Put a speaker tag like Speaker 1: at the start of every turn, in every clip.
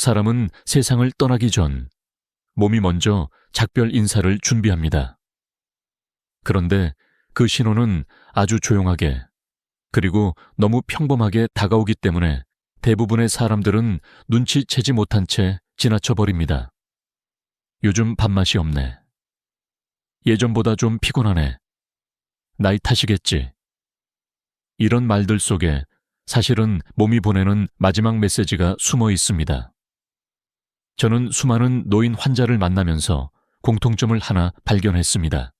Speaker 1: 사람은 세상을 떠나기 전 몸이 먼저 작별 인사를 준비합니다. 그런데 그 신호는 아주 조용하게 그리고 너무 평범하게 다가오기 때문에 대부분의 사람들은 눈치채지 못한 채 지나쳐 버립니다. 요즘 밥맛이 없네. 예전보다 좀 피곤하네. 나이 탓이겠지. 이런 말들 속에 사실은 몸이 보내는 마지막 메시지가 숨어 있습니다. 저는 수많은 노인 환자를 만나면서 공통점을 하나 발견했습니다.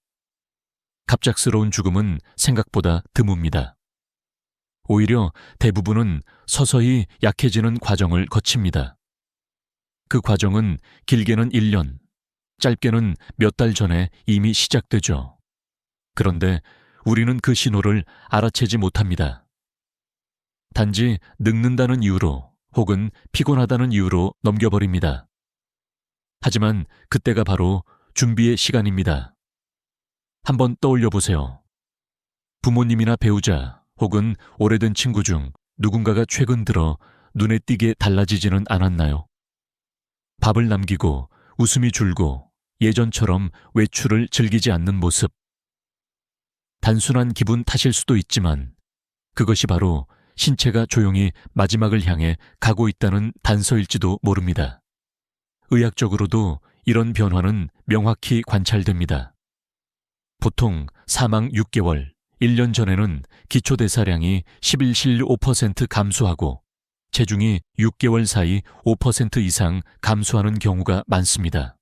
Speaker 1: 갑작스러운 죽음은 생각보다 드뭅니다. 오히려 대부분은 서서히 약해지는 과정을 거칩니다. 그 과정은 길게는 1년, 짧게는 몇 달 전에 이미 시작되죠. 그런데 우리는 그 신호를 알아채지 못합니다. 단지 늙는다는 이유로 혹은 피곤하다는 이유로 넘겨버립니다. 하지만 그때가 바로 준비의 시간입니다. 한번 떠올려 보세요. 부모님이나 배우자 혹은 오래된 친구 중 누군가가 최근 들어 눈에 띄게 달라지지는 않았나요? 밥을 남기고 웃음이 줄고 예전처럼 외출을 즐기지 않는 모습. 단순한 기분 탓일 수도 있지만 그것이 바로 신체가 조용히 마지막을 향해 가고 있다는 단서일지도 모릅니다. 의학적으로도 이런 변화는 명확히 관찰됩니다. 보통 사망 6개월, 1년 전에는 기초대사량이 11.5% 감소하고 체중이 6개월 사이 5% 이상 감소하는 경우가 많습니다.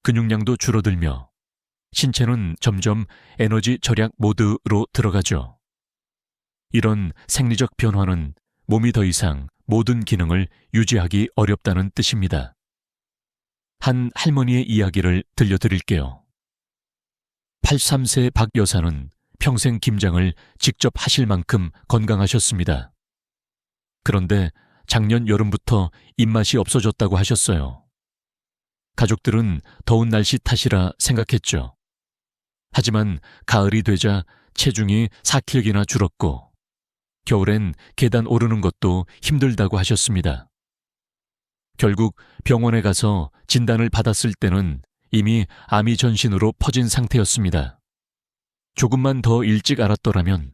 Speaker 1: 근육량도 줄어들며 신체는 점점 에너지 절약 모드로 들어가죠. 이런 생리적 변화는 몸이 더 이상 모든 기능을 유지하기 어렵다는 뜻입니다. 한 할머니의 이야기를 들려드릴게요. 83세 박 여사는 평생 김장을 직접 하실 만큼 건강하셨습니다. 그런데 작년 여름부터 입맛이 없어졌다고 하셨어요. 가족들은 더운 날씨 탓이라 생각했죠. 하지만 가을이 되자 체중이 4kg나 줄었고 겨울엔 계단 오르는 것도 힘들다고 하셨습니다. 결국 병원에 가서 진단을 받았을 때는 이미 암이 전신으로 퍼진 상태였습니다. 조금만 더 일찍 알았더라면.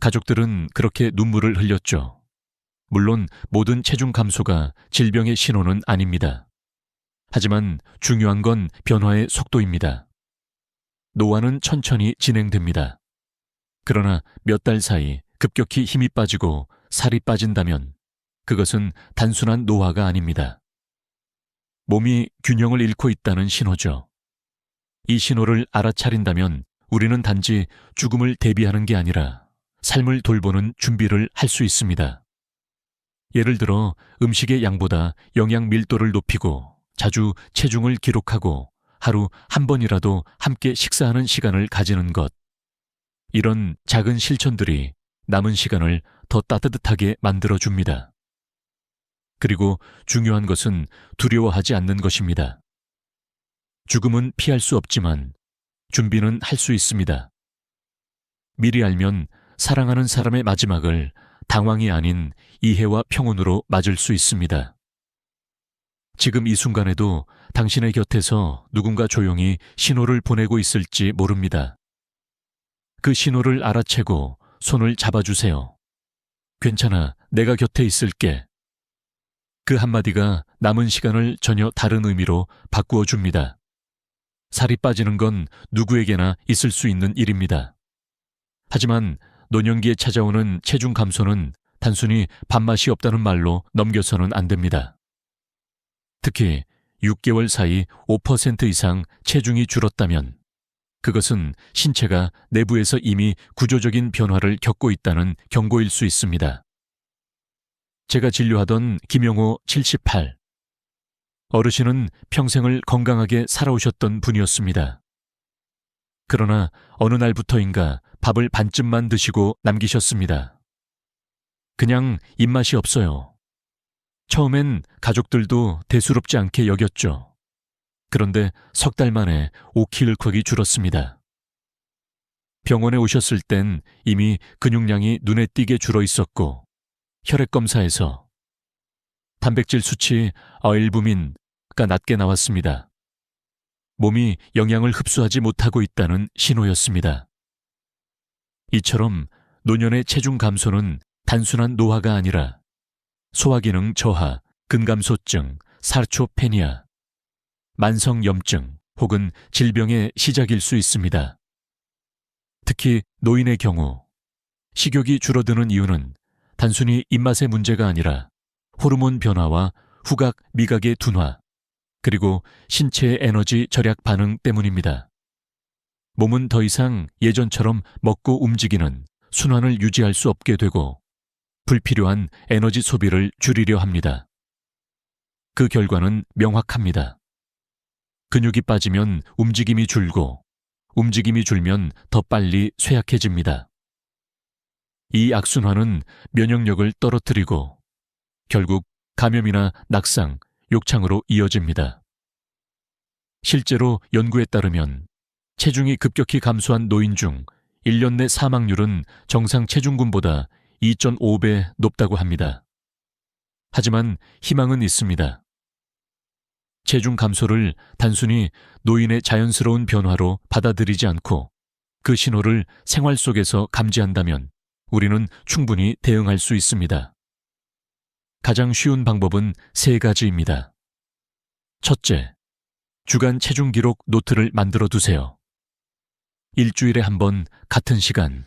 Speaker 1: 가족들은 그렇게 눈물을 흘렸죠. 물론 모든 체중 감소가 질병의 신호는 아닙니다. 하지만 중요한 건 변화의 속도입니다. 노화는 천천히 진행됩니다. 그러나 몇 달 사이 급격히 힘이 빠지고 살이 빠진다면 그것은 단순한 노화가 아닙니다. 몸이 균형을 잃고 있다는 신호죠. 이 신호를 알아차린다면 우리는 단지 죽음을 대비하는 게 아니라 삶을 돌보는 준비를 할 수 있습니다. 예를 들어 음식의 양보다 영양 밀도를 높이고 자주 체중을 기록하고 하루 한 번이라도 함께 식사하는 시간을 가지는 것. 이런 작은 실천들이 남은 시간을 더 따뜻하게 만들어줍니다. 그리고 중요한 것은 두려워하지 않는 것입니다. 죽음은 피할 수 없지만 준비는 할 수 있습니다. 미리 알면 사랑하는 사람의 마지막을 당황이 아닌 이해와 평온으로 맞을 수 있습니다. 지금 이 순간에도 당신의 곁에서 누군가 조용히 신호를 보내고 있을지 모릅니다. 그 신호를 알아채고 손을 잡아주세요. 괜찮아, 내가 곁에 있을게. 그 한마디가 남은 시간을 전혀 다른 의미로 바꾸어 줍니다. 살이 빠지는 건 누구에게나 있을 수 있는 일입니다. 하지만 노년기에 찾아오는 체중 감소는 단순히 밥맛이 없다는 말로 넘겨서는 안 됩니다. 특히 6개월 사이 5% 이상 체중이 줄었다면 그것은 신체가 내부에서 이미 구조적인 변화를 겪고 있다는 경고일 수 있습니다. 제가 진료하던 김영호 78. 어르신은 평생을 건강하게 살아오셨던 분이었습니다. 그러나 어느 날부터인가 밥을 반쯤만 드시고 남기셨습니다. 그냥 입맛이 없어요. 처음엔 가족들도 대수롭지 않게 여겼죠. 그런데 석 달 만에 5kg이 줄었습니다. 병원에 오셨을 땐 이미 근육량이 눈에 띄게 줄어 있었고 혈액 검사에서 단백질 수치 알부민가 낮게 나왔습니다. 몸이 영양을 흡수하지 못하고 있다는 신호였습니다. 이처럼 노년의 체중 감소는 단순한 노화가 아니라 소화기능 저하, 근감소증, 사르초페니아, 만성염증 혹은 질병의 시작일 수 있습니다. 특히 노인의 경우 식욕이 줄어드는 이유는 단순히 입맛의 문제가 아니라 호르몬 변화와 후각, 미각의 둔화, 그리고 신체의 에너지 절약 반응 때문입니다. 몸은 더 이상 예전처럼 먹고 움직이는 순환을 유지할 수 없게 되고 불필요한 에너지 소비를 줄이려 합니다. 그 결과는 명확합니다. 근육이 빠지면 움직임이 줄고 움직임이 줄면 더 빨리 쇠약해집니다. 이 악순환은 면역력을 떨어뜨리고 결국 감염이나 낙상, 욕창으로 이어집니다. 실제로 연구에 따르면 체중이 급격히 감소한 노인 중 1년 내 사망률은 정상 체중군보다 2.5배 높다고 합니다. 하지만 희망은 있습니다. 체중 감소를 단순히 노인의 자연스러운 변화로 받아들이지 않고 그 신호를 생활 속에서 감지한다면 우리는 충분히 대응할 수 있습니다. 가장 쉬운 방법은 3가지입니다. 첫째, 주간 체중 기록 노트를 만들어 두세요. 일주일에 한 번 같은 시간,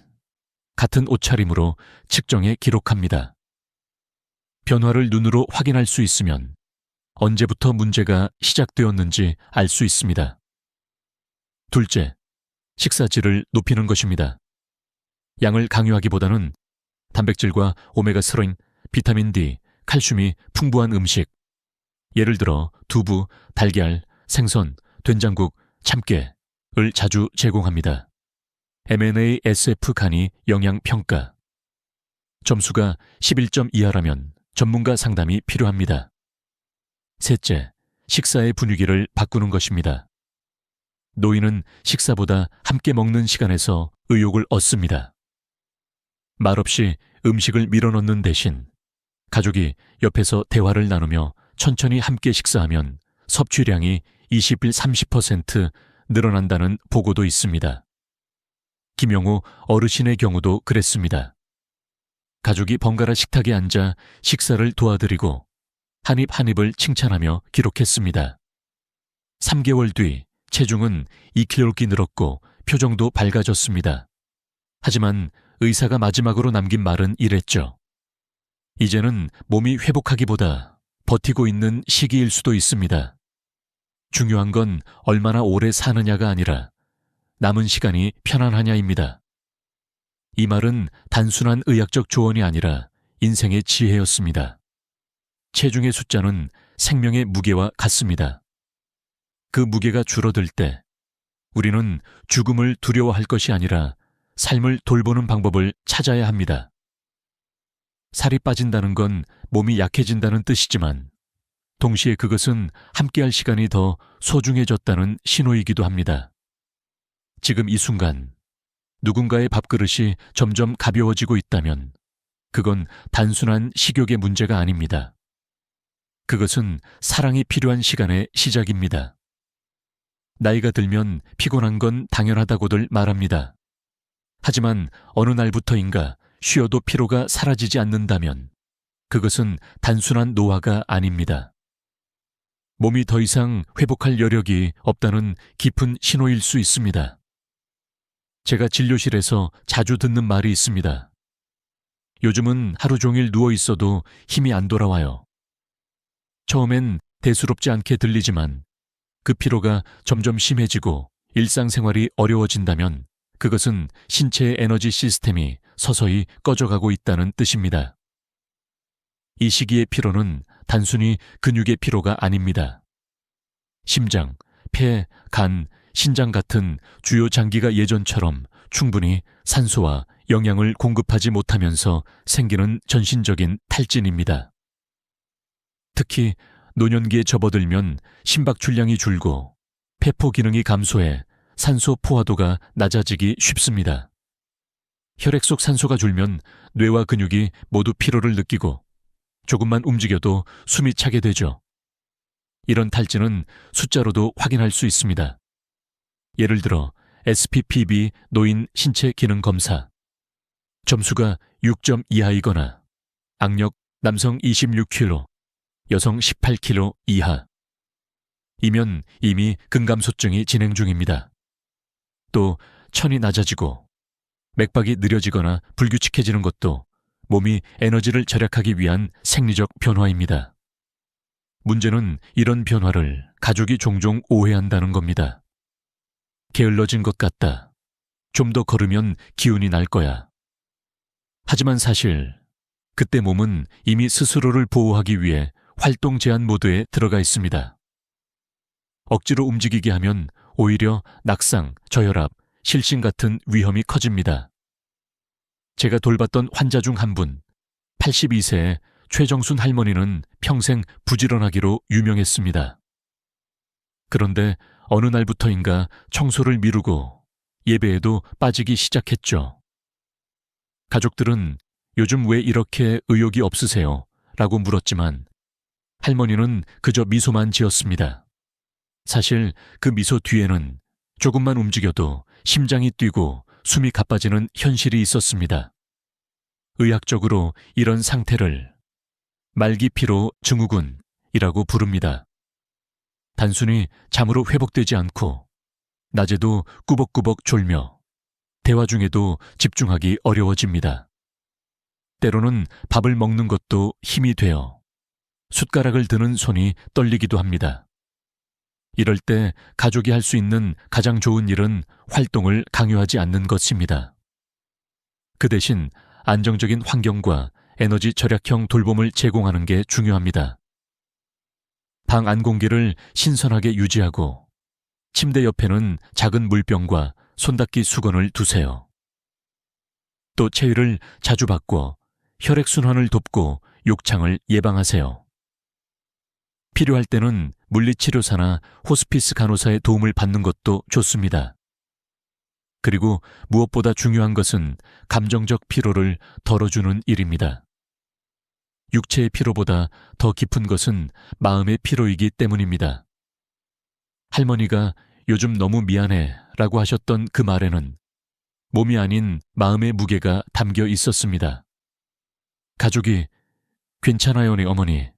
Speaker 1: 같은 옷차림으로 측정해 기록합니다. 변화를 눈으로 확인할 수 있으면 언제부터 문제가 시작되었는지 알 수 있습니다. 둘째, 식사질을 높이는 것입니다. 양을 강요하기보다는 단백질과 오메가3, 비타민 D, 칼슘이 풍부한 음식, 예를 들어 두부, 달걀, 생선, 된장국, 참깨를 자주 제공합니다. MNASF 간이 영양평가. 점수가 11점 이하라면 전문가 상담이 필요합니다. 셋째, 식사의 분위기를 바꾸는 것입니다. 노인은 식사보다 함께 먹는 시간에서 의욕을 얻습니다. 말없이 음식을 밀어넣는 대신 가족이 옆에서 대화를 나누며 천천히 함께 식사하면 섭취량이 20-30% 늘어난다는 보고도 있습니다. 김영호 어르신의 경우도 그랬습니다. 가족이 번갈아 식탁에 앉아 식사를 도와드리고 한 입 한 입을 칭찬하며 기록했습니다. 3개월 뒤 체중은 2kg 늘었고 표정도 밝아졌습니다. 하지만 의사가 마지막으로 남긴 말은 이랬죠. 이제는 몸이 회복하기보다 버티고 있는 시기일 수도 있습니다. 중요한 건 얼마나 오래 사느냐가 아니라 남은 시간이 편안하냐입니다. 이 말은 단순한 의학적 조언이 아니라 인생의 지혜였습니다. 체중의 숫자는 생명의 무게와 같습니다. 그 무게가 줄어들 때 우리는 죽음을 두려워할 것이 아니라 삶을 돌보는 방법을 찾아야 합니다. 살이 빠진다는 건 몸이 약해진다는 뜻이지만 동시에 그것은 함께할 시간이 더 소중해졌다는 신호이기도 합니다. 지금 이 순간 누군가의 밥그릇이 점점 가벼워지고 있다면 그건 단순한 식욕의 문제가 아닙니다. 그것은 사랑이 필요한 시간의 시작입니다. 나이가 들면 피곤한 건 당연하다고들 말합니다. 하지만 어느 날부터인가 쉬어도 피로가 사라지지 않는다면 그것은 단순한 노화가 아닙니다. 몸이 더 이상 회복할 여력이 없다는 깊은 신호일 수 있습니다. 제가 진료실에서 자주 듣는 말이 있습니다. 요즘은 하루 종일 누워 있어도 힘이 안 돌아와요. 처음엔 대수롭지 않게 들리지만 그 피로가 점점 심해지고 일상생활이 어려워진다면 그것은 신체의 에너지 시스템이 서서히 꺼져가고 있다는 뜻입니다. 이 시기의 피로는 단순히 근육의 피로가 아닙니다. 심장, 폐, 간, 신장 같은 주요 장기가 예전처럼 충분히 산소와 영양을 공급하지 못하면서 생기는 전신적인 탈진입니다. 특히 노년기에 접어들면 심박출량이 줄고 폐포 기능이 감소해 산소 포화도가 낮아지기 쉽습니다. 혈액 속 산소가 줄면 뇌와 근육이 모두 피로를 느끼고 조금만 움직여도 숨이 차게 되죠. 이런 탈진은 숫자로도 확인할 수 있습니다. 예를 들어 SPPB 노인 신체 기능 검사. 점수가 6점 이하이거나 악력 남성 26kg, 여성 18kg 이하. 이면 이미 근감소증이 진행 중입니다. 또 천이 낮아지고 맥박이 느려지거나 불규칙해지는 것도 몸이 에너지를 절약하기 위한 생리적 변화입니다. 문제는 이런 변화를 가족이 종종 오해한다는 겁니다. 게을러진 것 같다. 좀 더 걸으면 기운이 날 거야. 하지만 사실 그때 몸은 이미 스스로를 보호하기 위해 활동 제한 모드에 들어가 있습니다. 억지로 움직이게 하면 오히려 낙상, 저혈압, 실신 같은 위험이 커집니다. 제가 돌봤던 환자 중 한 분, 82세의 최정순 할머니는 평생 부지런하기로 유명했습니다. 그런데 어느 날부터인가 청소를 미루고 예배에도 빠지기 시작했죠. 가족들은 요즘 왜 이렇게 의욕이 없으세요? 라고 물었지만 할머니는 그저 미소만 지었습니다. 사실 그 미소 뒤에는 조금만 움직여도 심장이 뛰고 숨이 가빠지는 현실이 있었습니다. 의학적으로 이런 상태를 말기피로 증후군이라고 부릅니다. 단순히 잠으로 회복되지 않고 낮에도 꾸벅꾸벅 졸며 대화 중에도 집중하기 어려워집니다. 때로는 밥을 먹는 것도 힘이 되어 숟가락을 드는 손이 떨리기도 합니다. 이럴 때 가족이 할 수 있는 가장 좋은 일은 활동을 강요하지 않는 것입니다. 그 대신 안정적인 환경과 에너지 절약형 돌봄을 제공하는 게 중요합니다. 방 안 공기를 신선하게 유지하고 침대 옆에는 작은 물병과 손닦기 수건을 두세요. 또 체위를 자주 바꿔 혈액순환을 돕고 욕창을 예방하세요. 필요할 때는 물리치료사나 호스피스 간호사의 도움을 받는 것도 좋습니다. 그리고 무엇보다 중요한 것은 감정적 피로를 덜어주는 일입니다. 육체의 피로보다 더 깊은 것은 마음의 피로이기 때문입니다. 할머니가 요즘 너무 미안해 라고 하셨던 그 말에는 몸이 아닌 마음의 무게가 담겨 있었습니다. 가족이 괜찮아요네 어머니,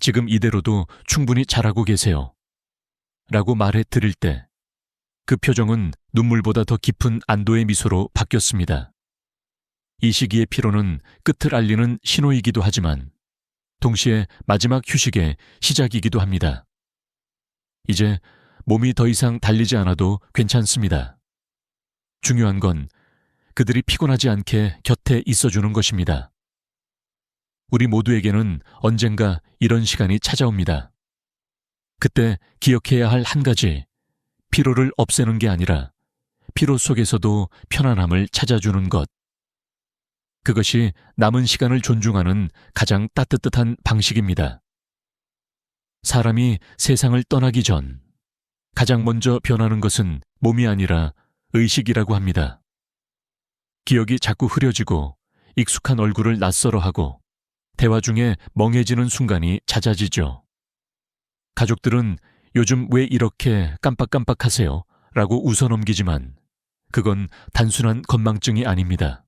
Speaker 1: 지금 이대로도 충분히 잘하고 계세요 라고 말해 드릴 때 그 표정은 눈물보다 더 깊은 안도의 미소로 바뀌었습니다. 이 시기의 피로는 끝을 알리는 신호이기도 하지만 동시에 마지막 휴식의 시작이기도 합니다. 이제 몸이 더 이상 달리지 않아도 괜찮습니다. 중요한 건 그들이 피곤하지 않게 곁에 있어주는 것입니다. 우리 모두에게는 언젠가 이런 시간이 찾아옵니다. 그때 기억해야 할 한 가지, 피로를 없애는 게 아니라 피로 속에서도 편안함을 찾아주는 것. 그것이 남은 시간을 존중하는 가장 따뜻한 방식입니다. 사람이 세상을 떠나기 전 가장 먼저 변하는 것은 몸이 아니라 의식이라고 합니다. 기억이 자꾸 흐려지고 익숙한 얼굴을 낯설어하고 대화 중에 멍해지는 순간이 잦아지죠. 가족들은 요즘 왜 이렇게 깜빡깜빡하세요? 라고 웃어넘기지만 그건 단순한 건망증이 아닙니다.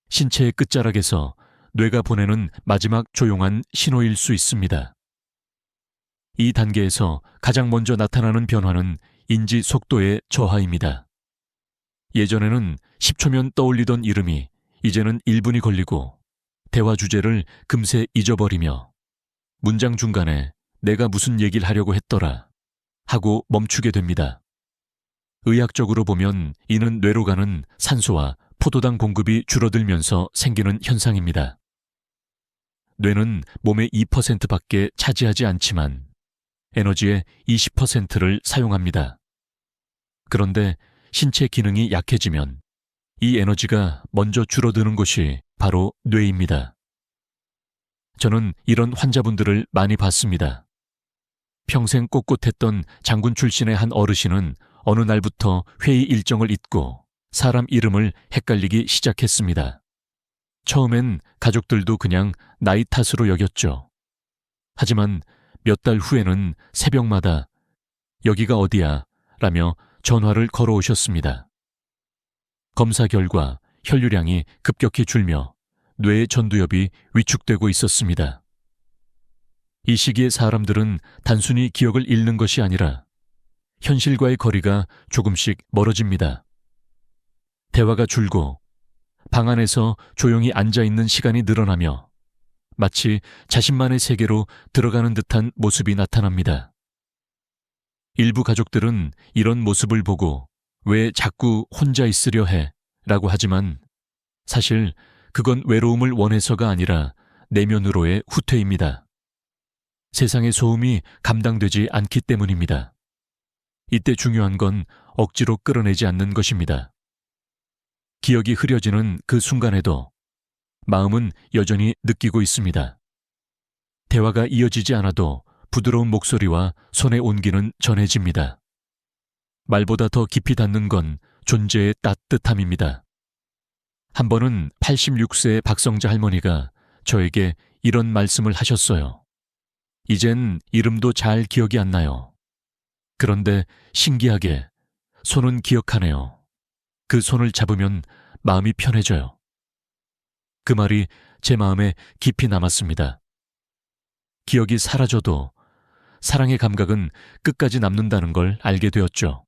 Speaker 1: 신체의 끝자락에서 뇌가 보내는 마지막 조용한 신호일 수 있습니다. 이 단계에서 가장 먼저 나타나는 변화는 인지 속도의 저하입니다. 예전에는 10초면 떠올리던 이름이 이제는 1분이 걸리고 대화 주제를 금세 잊어버리며 문장 중간에 내가 무슨 얘기를 하려고 했더라 하고 멈추게 됩니다. 의학적으로 보면 이는 뇌로 가는 산소와 포도당 공급이 줄어들면서 생기는 현상입니다. 뇌는 몸의 2%밖에 차지하지 않지만 에너지의 20%를 사용합니다. 그런데 신체 기능이 약해지면 이 에너지가 먼저 줄어드는 곳이 바로 뇌입니다. 저는 이런 환자분들을 많이 봤습니다. 평생 꼿꼿했던 장군 출신의 한 어르신은 어느 날부터 회의 일정을 잊고 사람 이름을 헷갈리기 시작했습니다. 처음엔 가족들도 그냥 나이 탓으로 여겼죠. 하지만 몇 달 후에는 새벽마다 여기가 어디야? 라며 전화를 걸어오셨습니다. 검사 결과 혈류량이 급격히 줄며 뇌의 전두엽이 위축되고 있었습니다. 이 시기에 사람들은 단순히 기억을 잃는 것이 아니라 현실과의 거리가 조금씩 멀어집니다. 대화가 줄고 방 안에서 조용히 앉아있는 시간이 늘어나며 마치 자신만의 세계로 들어가는 듯한 모습이 나타납니다. 일부 가족들은 이런 모습을 보고 왜 자꾸 혼자 있으려 해? 라고 하지만 사실 그건 외로움을 원해서가 아니라 내면으로의 후퇴입니다. 세상의 소음이 감당되지 않기 때문입니다. 이때 중요한 건 억지로 끌어내지 않는 것입니다. 기억이 흐려지는 그 순간에도 마음은 여전히 느끼고 있습니다. 대화가 이어지지 않아도 부드러운 목소리와 손의 온기는 전해집니다. 말보다 더 깊이 닿는 건 존재의 따뜻함입니다. 한 번은 86세의 박성자 할머니가 저에게 이런 말씀을 하셨어요. 이젠 이름도 잘 기억이 안 나요. 그런데 신기하게 손은 기억하네요. 그 손을 잡으면 마음이 편해져요. 그 말이 제 마음에 깊이 남았습니다. 기억이 사라져도 사랑의 감각은 끝까지 남는다는 걸 알게 되었죠.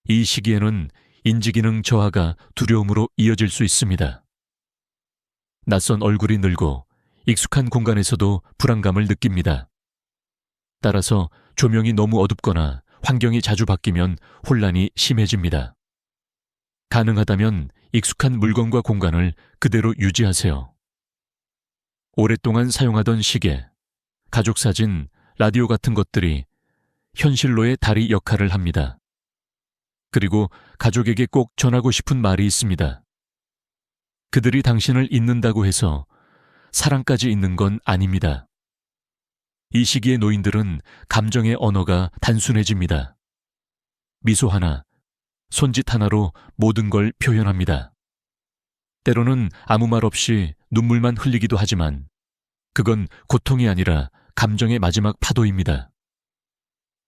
Speaker 1: 이 시기에는 인지기능 저하가 두려움으로 이어질 수 있습니다. 낯선 얼굴이 늘고 익숙한 공간에서도 불안감을 느낍니다. 따라서 조명이 너무 어둡거나 환경이 자주 바뀌면 혼란이 심해집니다. 가능하다면 익숙한 물건과 공간을 그대로 유지하세요. 오랫동안 사용하던 시계, 가족사진, 라디오 같은 것들이 현실로의 다리 역할을 합니다. 그리고 가족에게 꼭 전하고 싶은 말이 있습니다. 그들이 당신을 잊는다고 해서 사랑까지 잊는 건 아닙니다. 이 시기의 노인들은 감정의 언어가 단순해집니다. 미소 하나, 손짓 하나로 모든 걸 표현합니다. 때로는 아무 말 없이 눈물만 흘리기도 하지만 그건 고통이 아니라 감정의 마지막 파도입니다.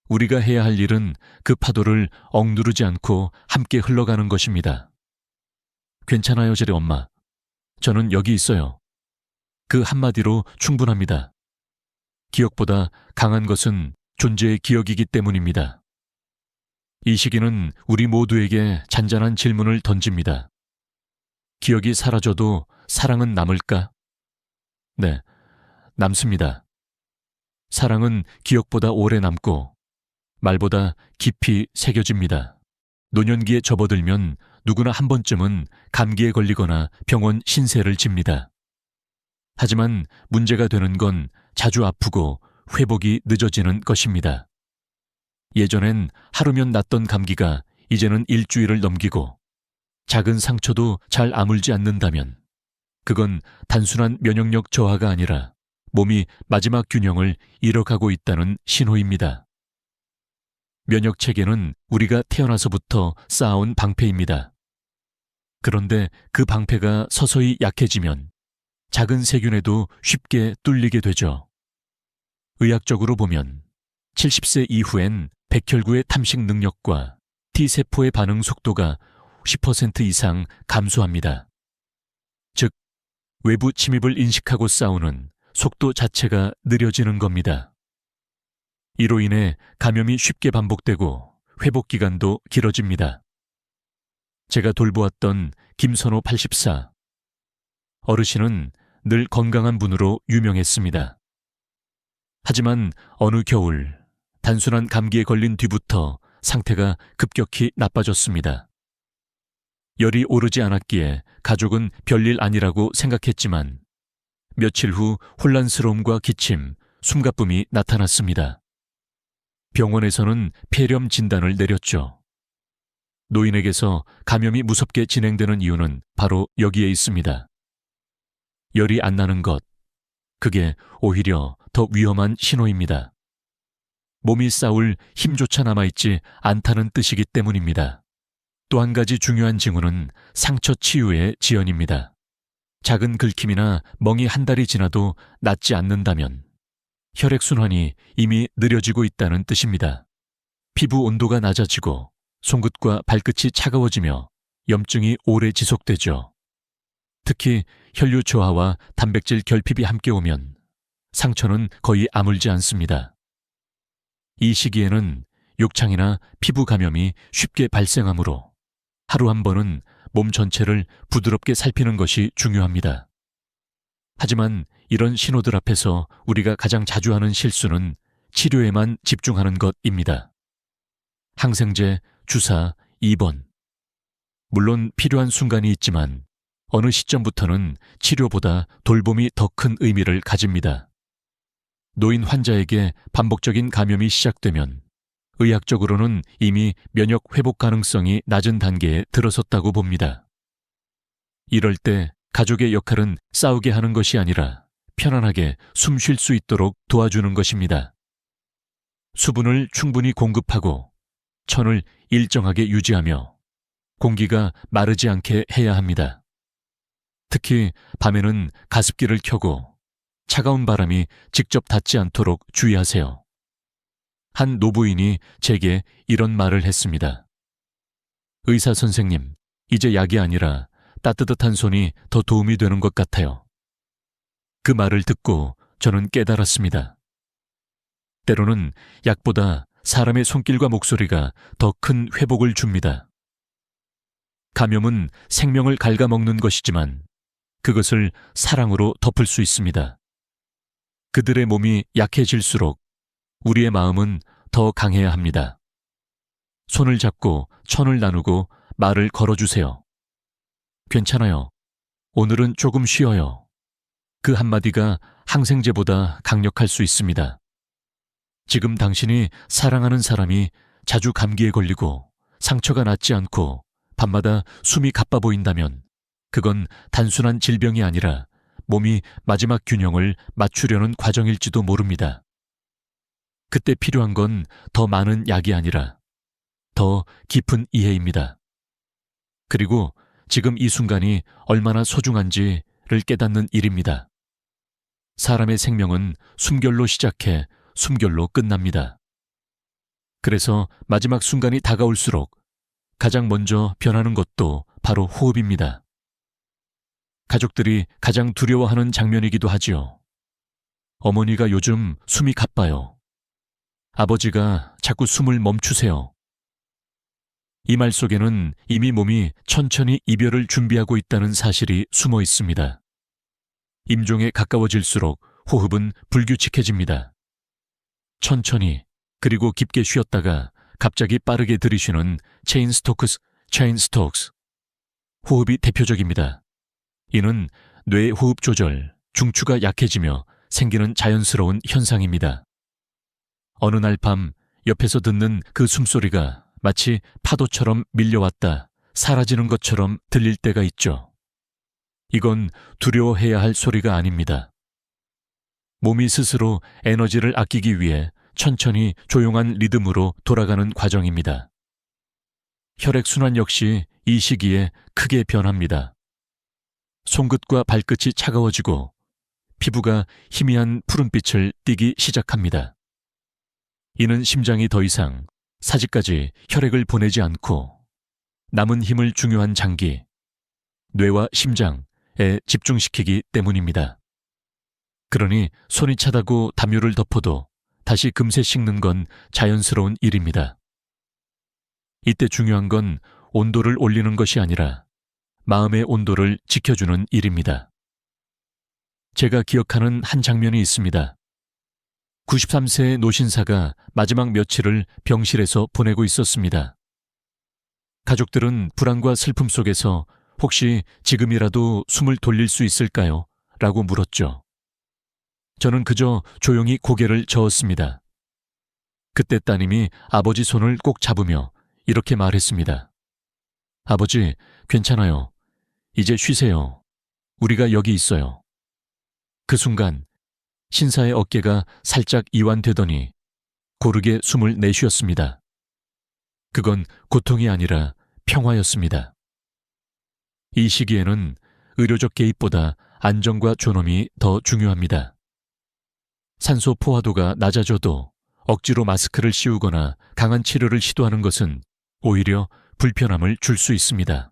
Speaker 1: 우리가 해야 할 일은 그 파도를 억누르지 않고 함께 흘러가는 것입니다. 괜찮아요, 제리 엄마. 저는 여기 있어요. 그 한마디로 충분합니다. 기억보다 강한 것은 존재의 기억이기 때문입니다. 이 시기는 우리 모두에게 잔잔한 질문을 던집니다. 기억이 사라져도 사랑은 남을까? 네, 남습니다. 사랑은 기억보다 오래 남고 말보다 깊이 새겨집니다. 노년기에 접어들면 누구나 한 번쯤은 감기에 걸리거나 병원 신세를 집니다. 하지만 문제가 되는 건 자주 아프고 회복이 늦어지는 것입니다. 예전엔 하루면 낫던 감기가 이제는 일주일을 넘기고 작은 상처도 잘 아물지 않는다면 그건 단순한 면역력 저하가 아니라 몸이 마지막 균형을 잃어가고 있다는 신호입니다. 면역 체계는 우리가 태어나서부터 쌓아온 방패입니다. 그런데 그 방패가 서서히 약해지면 작은 세균에도 쉽게 뚫리게 되죠. 의학적으로 보면 70세 이후엔 백혈구의 탐식 능력과 T세포의 반응 속도가 10% 이상 감소합니다. 즉, 외부 침입을 인식하고 싸우는 속도 자체가 느려지는 겁니다. 이로 인해 감염이 쉽게 반복되고 회복 기간도 길어집니다. 제가 돌보았던 김선호 84. 어르신은 늘 건강한 분으로 유명했습니다. 하지만 어느 겨울 단순한 감기에 걸린 뒤부터 상태가 급격히 나빠졌습니다. 열이 오르지 않았기에 가족은 별일 아니라고 생각했지만 며칠 후 혼란스러움과 기침, 숨가쁨이 나타났습니다. 병원에서는 폐렴 진단을 내렸죠. 노인에게서 감염이 무섭게 진행되는 이유는 바로 여기에 있습니다. 열이 안 나는 것, 그게 오히려 더 위험한 신호입니다. 몸이 싸울 힘조차 남아있지 않다는 뜻이기 때문입니다. 또 한 가지 중요한 징후는 상처 치유의 지연입니다. 작은 긁힘이나 멍이 한 달이 지나도 낫지 않는다면 혈액순환이 이미 느려지고 있다는 뜻입니다. 피부 온도가 낮아지고 손끝과 발끝이 차가워지며 염증이 오래 지속되죠. 특히 혈류 저하와 단백질 결핍이 함께 오면 상처는 거의 아물지 않습니다. 이 시기에는 욕창이나 피부 감염이 쉽게 발생하므로 하루 한 번은 몸 전체를 부드럽게 살피는 것이 중요합니다. 하지만 이런 신호들 앞에서 우리가 가장 자주 하는 실수는 치료에만 집중하는 것입니다. 항생제, 주사, 입원. 물론 필요한 순간이 있지만 어느 시점부터는 치료보다 돌봄이 더 큰 의미를 가집니다. 노인 환자에게 반복적인 감염이 시작되면 의학적으로는 이미 면역 회복 가능성이 낮은 단계에 들어섰다고 봅니다. 이럴 때 가족의 역할은 싸우게 하는 것이 아니라 편안하게 숨 쉴 수 있도록 도와주는 것입니다. 수분을 충분히 공급하고 천을 일정하게 유지하며 공기가 마르지 않게 해야 합니다. 특히 밤에는 가습기를 켜고 차가운 바람이 직접 닿지 않도록 주의하세요. 한 노부인이 제게 이런 말을 했습니다. 의사 선생님, 이제 약이 아니라 따뜻한 손이 더 도움이 되는 것 같아요. 그 말을 듣고 저는 깨달았습니다. 때로는 약보다 사람의 손길과 목소리가 더 큰 회복을 줍니다. 감염은 생명을 갉아먹는 것이지만 그것을 사랑으로 덮을 수 있습니다. 그들의 몸이 약해질수록 우리의 마음은 더 강해야 합니다. 손을 잡고 천을 나누고 말을 걸어주세요. 괜찮아요. 오늘은 조금 쉬어요. 그 한마디가 항생제보다 강력할 수 있습니다. 지금 당신이 사랑하는 사람이 자주 감기에 걸리고 상처가 낫지 않고 밤마다 숨이 가빠 보인다면 그건 단순한 질병이 아니라 몸이 마지막 균형을 맞추려는 과정일지도 모릅니다. 그때 필요한 건 더 많은 약이 아니라 더 깊은 이해입니다. 그리고 지금 이 순간이 얼마나 소중한지를 깨닫는 일입니다. 사람의 생명은 숨결로 시작해 숨결로 끝납니다. 그래서 마지막 순간이 다가올수록 가장 먼저 변하는 것도 바로 호흡입니다. 가족들이 가장 두려워하는 장면이기도 하지요. 어머니가 요즘 숨이 가빠요. 아버지가 자꾸 숨을 멈추세요. 이 말 속에는 이미 몸이 천천히 이별을 준비하고 있다는 사실이 숨어 있습니다. 임종에 가까워질수록 호흡은 불규칙해집니다. 천천히 그리고 깊게 쉬었다가 갑자기 빠르게 들이쉬는 체인 스톡스. 호흡이 대표적입니다. 이는 뇌의 호흡 조절, 중추가 약해지며 생기는 자연스러운 현상입니다. 어느 날 밤 옆에서 듣는 그 숨소리가 마치 파도처럼 밀려왔다 사라지는 것처럼 들릴 때가 있죠. 이건 두려워해야 할 소리가 아닙니다. 몸이 스스로 에너지를 아끼기 위해 천천히 조용한 리듬으로 돌아가는 과정입니다. 혈액순환 역시 이 시기에 크게 변합니다. 손끝과 발끝이 차가워지고 피부가 희미한 푸른빛을 띠기 시작합니다. 이는 심장이 더 이상 사지까지 혈액을 보내지 않고 남은 힘을 중요한 장기, 뇌와 심장에 집중시키기 때문입니다. 그러니 손이 차다고 담요를 덮어도 다시 금세 식는 건 자연스러운 일입니다. 이때 중요한 건 온도를 올리는 것이 아니라 마음의 온도를 지켜주는 일입니다. 제가 기억하는 한 장면이 있습니다. 93세의 노신사가 마지막 며칠을 병실에서 보내고 있었습니다. 가족들은 불안과 슬픔 속에서 혹시 지금이라도 숨을 돌릴 수 있을까요? 라고 물었죠. 저는 그저 조용히 고개를 저었습니다. 그때 따님이 아버지 손을 꼭 잡으며 이렇게 말했습니다. 아버지, 괜찮아요. 이제 쉬세요. 우리가 여기 있어요. 그 순간 신사의 어깨가 살짝 이완되더니 고르게 숨을 내쉬었습니다. 그건 고통이 아니라 평화였습니다. 이 시기에는 의료적 개입보다 안전과 존엄이 더 중요합니다. 산소 포화도가 낮아져도 억지로 마스크를 씌우거나 강한 치료를 시도하는 것은 오히려 불편함을 줄 수 있습니다.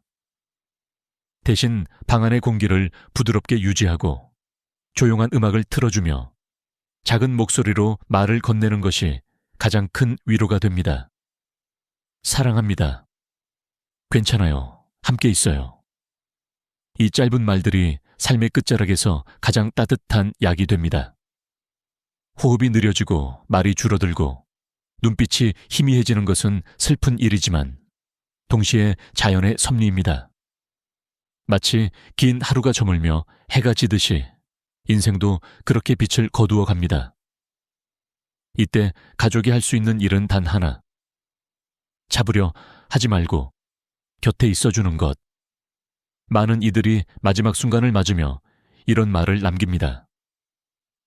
Speaker 1: 대신 방 안의 공기를 부드럽게 유지하고 조용한 음악을 틀어주며 작은 목소리로 말을 건네는 것이 가장 큰 위로가 됩니다. 사랑합니다. 괜찮아요. 함께 있어요. 이 짧은 말들이 삶의 끝자락에서 가장 따뜻한 약이 됩니다. 호흡이 느려지고 말이 줄어들고 눈빛이 희미해지는 것은 슬픈 일이지만 동시에 자연의 섭리입니다. 마치 긴 하루가 저물며 해가 지듯이 인생도 그렇게 빛을 거두어 갑니다. 이때 가족이 할 수 있는 일은 단 하나. 잡으려 하지 말고 곁에 있어주는 것. 많은 이들이 마지막 순간을 맞으며 이런 말을 남깁니다.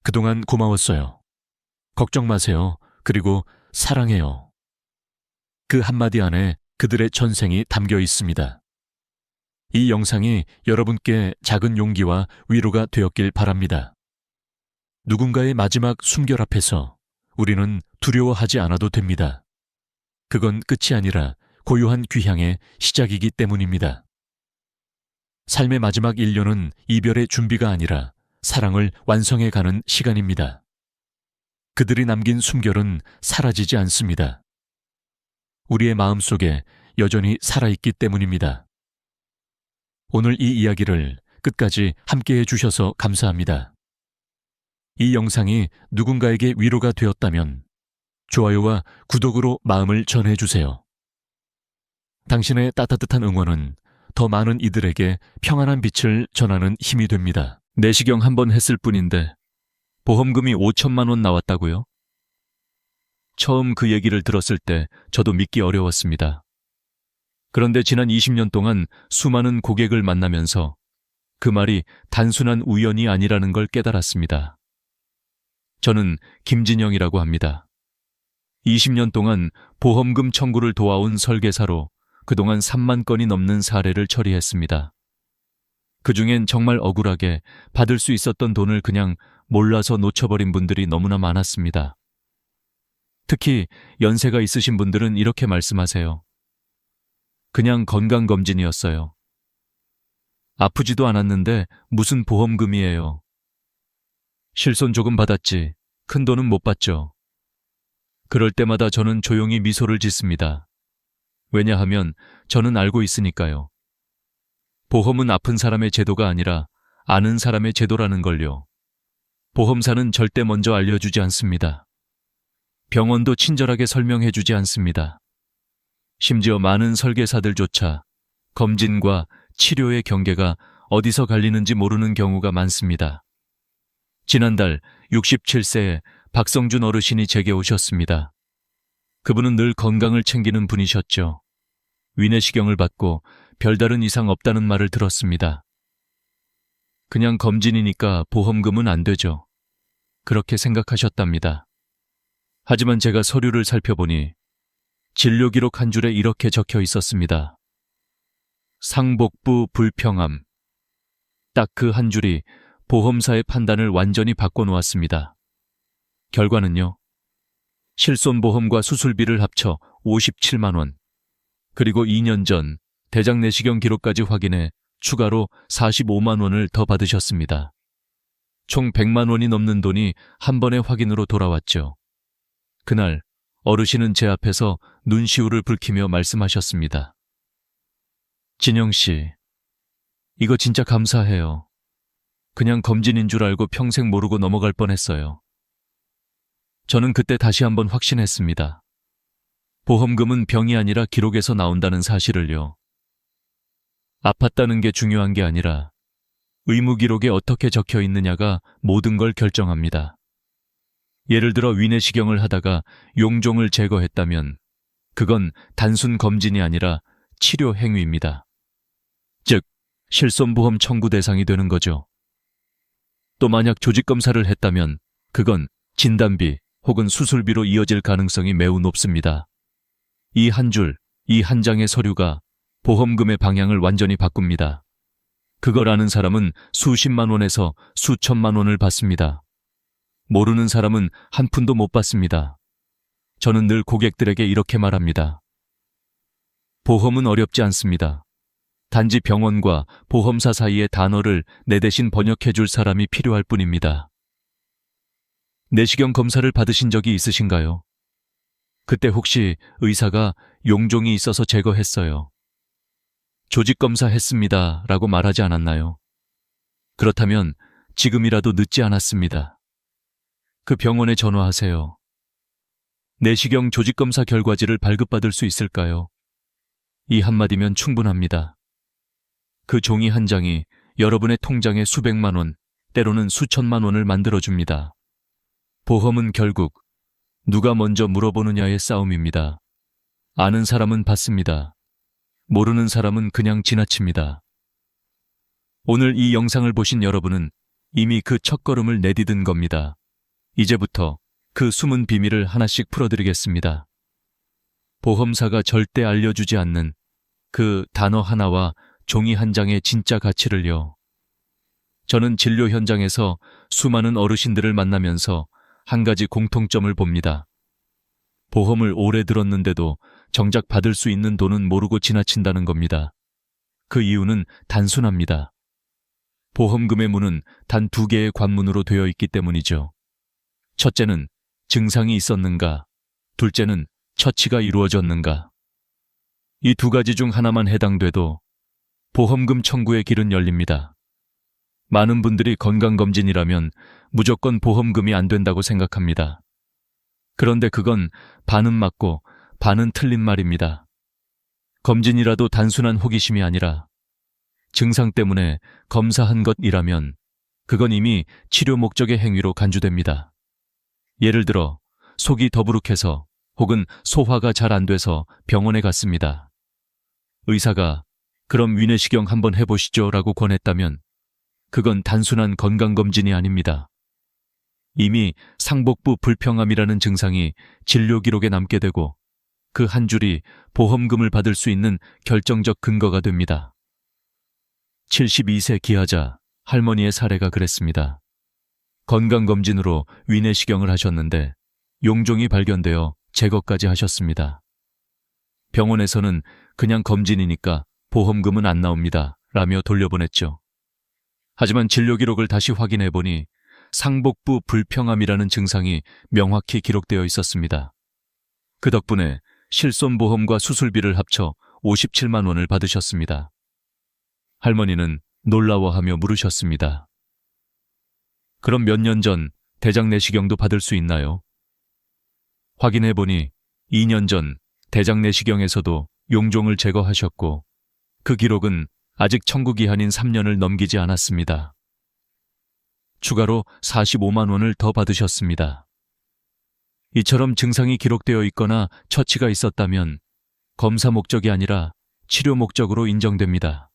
Speaker 1: 그동안 고마웠어요. 걱정 마세요. 그리고 사랑해요. 그 한마디 안에 그들의 전생이 담겨 있습니다. 이 영상이 여러분께 작은 용기와 위로가 되었길 바랍니다. 누군가의 마지막 숨결 앞에서 우리는 두려워하지 않아도 됩니다. 그건 끝이 아니라 고요한 귀향의 시작이기 때문입니다. 삶의 마지막 1년은 이별의 준비가 아니라 사랑을 완성해 가는 시간입니다. 그들이 남긴 숨결은 사라지지 않습니다. 우리의 마음속에 여전히 살아있기 때문입니다. 오늘 이 이야기를 끝까지 함께해 주셔서 감사합니다. 이 영상이 누군가에게 위로가 되었다면 좋아요와 구독으로 마음을 전해주세요. 당신의 따뜻한 응원은 더 많은 이들에게 평안한 빛을 전하는 힘이 됩니다. 내시경 한번 했을 뿐인데 보험금이 5천만 원 나왔다고요? 처음 그 얘기를 들었을 때 저도 믿기 어려웠습니다. 그런데 지난 20년 동안 수많은 고객을 만나면서 그 말이 단순한 우연이 아니라는 걸 깨달았습니다. 저는 김진영이라고 합니다. 20년 동안 보험금 청구를 도와온 설계사로 그동안 3만 건이 넘는 사례를 처리했습니다. 그중엔 정말 억울하게 받을 수 있었던 돈을 그냥 몰라서 놓쳐버린 분들이 너무나 많았습니다. 특히 연세가 있으신 분들은 이렇게 말씀하세요. 그냥 건강검진이었어요. 아프지도 않았는데 무슨 보험금이에요. 실손 조금 받았지 큰 돈은 못 받죠. 그럴 때마다 저는 조용히 미소를 짓습니다. 왜냐하면 저는 알고 있으니까요. 보험은 아픈 사람의 제도가 아니라 아는 사람의 제도라는 걸요. 보험사는 절대 먼저 알려주지 않습니다. 병원도 친절하게 설명해주지 않습니다. 심지어 많은 설계사들조차 검진과 치료의 경계가 어디서 갈리는지 모르는 경우가 많습니다. 지난달 67세의 박성준 어르신이 제게 오셨습니다. 그분은 늘 건강을 챙기는 분이셨죠. 위내시경을 받고 별다른 이상 없다는 말을 들었습니다. 그냥 검진이니까 보험금은 안 되죠. 그렇게 생각하셨답니다. 하지만 제가 서류를 살펴보니 진료 기록 한 줄에 이렇게 적혀 있었습니다. 상복부 불평함. 딱 그 한 줄이 보험사의 판단을 완전히 바꿔놓았습니다. 결과는요. 실손보험과 수술비를 합쳐 57만 원, 그리고 2년 전 대장 내시경 기록까지 확인해 추가로 45만 원을 더 받으셨습니다. 총 100만 원이 넘는 돈이 한 번의 확인으로 돌아왔죠. 그날 어르신은 제 앞에서 눈시울을 붉히며 말씀하셨습니다. 진영 씨, 이거 진짜 감사해요. 그냥 검진인 줄 알고 평생 모르고 넘어갈 뻔했어요. 저는 그때 다시 한번 확신했습니다. 보험금은 병이 아니라 기록에서 나온다는 사실을요. 아팠다는 게 중요한 게 아니라 의무 기록에 어떻게 적혀 있느냐가 모든 걸 결정합니다. 예를 들어 위내시경을 하다가 용종을 제거했다면 그건 단순 검진이 아니라 치료 행위입니다. 즉, 실손보험 청구 대상이 되는 거죠. 또 만약 조직검사를 했다면 그건 진단비 혹은 수술비로 이어질 가능성이 매우 높습니다. 이 한 줄, 이 한 장의 서류가 보험금의 방향을 완전히 바꿉니다. 그걸 아는 사람은 수십만 원에서 수천만 원을 받습니다. 모르는 사람은 한 푼도 못 받습니다. 저는 늘 고객들에게 이렇게 말합니다. 보험은 어렵지 않습니다. 단지 병원과 보험사 사이의 단어를 내 대신 번역해 줄 사람이 필요할 뿐입니다. 내시경 검사를 받으신 적이 있으신가요? 그때 혹시 의사가 용종이 있어서 제거했어요. 조직검사 했습니다 라고 말하지 않았나요? 그렇다면 지금이라도 늦지 않았습니다. 그 병원에 전화하세요. 내시경 조직검사 결과지를 발급받을 수 있을까요? 이 한마디면 충분합니다. 그 종이 한 장이 여러분의 통장에 수백만 원, 때로는 수천만 원을 만들어줍니다. 보험은 결국 누가 먼저 물어보느냐의 싸움입니다. 아는 사람은 받습니다. 모르는 사람은 그냥 지나칩니다. 오늘 이 영상을 보신 여러분은 이미 그 첫걸음을 내디딘 겁니다. 이제부터 그 숨은 비밀을 하나씩 풀어드리겠습니다. 보험사가 절대 알려주지 않는 그 단어 하나와 종이 한 장의 진짜 가치를요. 저는 진료 현장에서 수많은 어르신들을 만나면서 한 가지 공통점을 봅니다. 보험을 오래 들었는데도 정작 받을 수 있는 돈은 모르고 지나친다는 겁니다. 그 이유는 단순합니다. 보험금의 문은 단 2개의 관문으로 되어 있기 때문이죠. 첫째는 증상이 있었는가, 둘째는 처치가 이루어졌는가. 이 2가지 중 하나만 해당돼도 보험금 청구의 길은 열립니다. 많은 분들이 건강검진이라면 무조건 보험금이 안 된다고 생각합니다. 그런데 그건 반은 맞고 반은 틀린 말입니다. 검진이라도 단순한 호기심이 아니라 증상 때문에 검사한 것이라면 그건 이미 치료 목적의 행위로 간주됩니다. 예를 들어 속이 더부룩해서 혹은 소화가 잘 안 돼서 병원에 갔습니다. 의사가 그럼 위내시경 한번 해보시죠 라고 권했다면 그건 단순한 건강검진이 아닙니다. 이미 상복부 불평함이라는 증상이 진료 기록에 남게 되고 그 한 줄이 보험금을 받을 수 있는 결정적 근거가 됩니다. 72세 기하자 할머니의 사례가 그랬습니다. 건강검진으로 위내시경을 하셨는데 용종이 발견되어 제거까지 하셨습니다. 병원에서는 그냥 검진이니까 보험금은 안 나옵니다 라며 돌려보냈죠. 하지만 진료 기록을 다시 확인해 보니 상복부 불평함이라는 증상이 명확히 기록되어 있었습니다. 그 덕분에 실손보험과 수술비를 합쳐 57만 원을 받으셨습니다. 할머니는 놀라워하며 물으셨습니다. 그럼 몇 년 전 대장 내시경도 받을 수 있나요? 확인해 보니 2년 전 대장 내시경에서도 용종을 제거하셨고 그 기록은 아직 청구 기한인 3년을 넘기지 않았습니다. 추가로 45만 원을 더 받으셨습니다. 이처럼 증상이 기록되어 있거나 처치가 있었다면 검사 목적이 아니라 치료 목적으로 인정됩니다.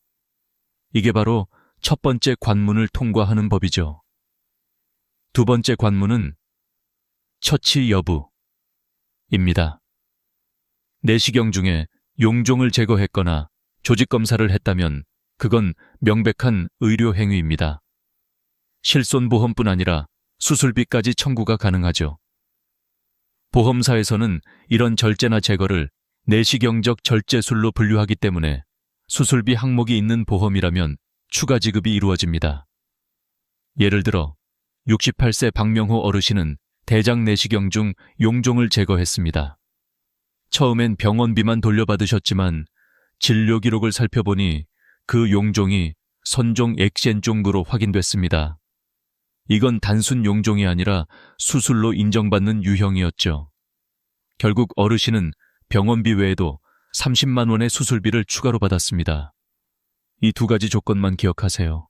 Speaker 1: 이게 바로 첫 번째 관문을 통과하는 법이죠. 두 번째 관문은 처치 여부입니다. 내시경 중에 용종을 제거했거나 조직검사를 했다면 그건 명백한 의료 행위입니다. 실손보험뿐 아니라 수술비까지 청구가 가능하죠. 보험사에서는 이런 절제나 제거를 내시경적 절제술로 분류하기 때문에 수술비 항목이 있는 보험이라면 추가 지급이 이루어집니다. 예를 들어 68세 박명호 어르신은 대장 내시경 중 용종을 제거했습니다. 처음엔 병원비만 돌려받으셨지만 진료 기록을 살펴보니 그 용종이 선종 액센종으로 확인됐습니다. 이건 단순 용종이 아니라 수술로 인정받는 유형이었죠. 결국 어르신은 병원비 외에도 30만 원의 수술비를 추가로 받았습니다. 이 2가지 조건만 기억하세요.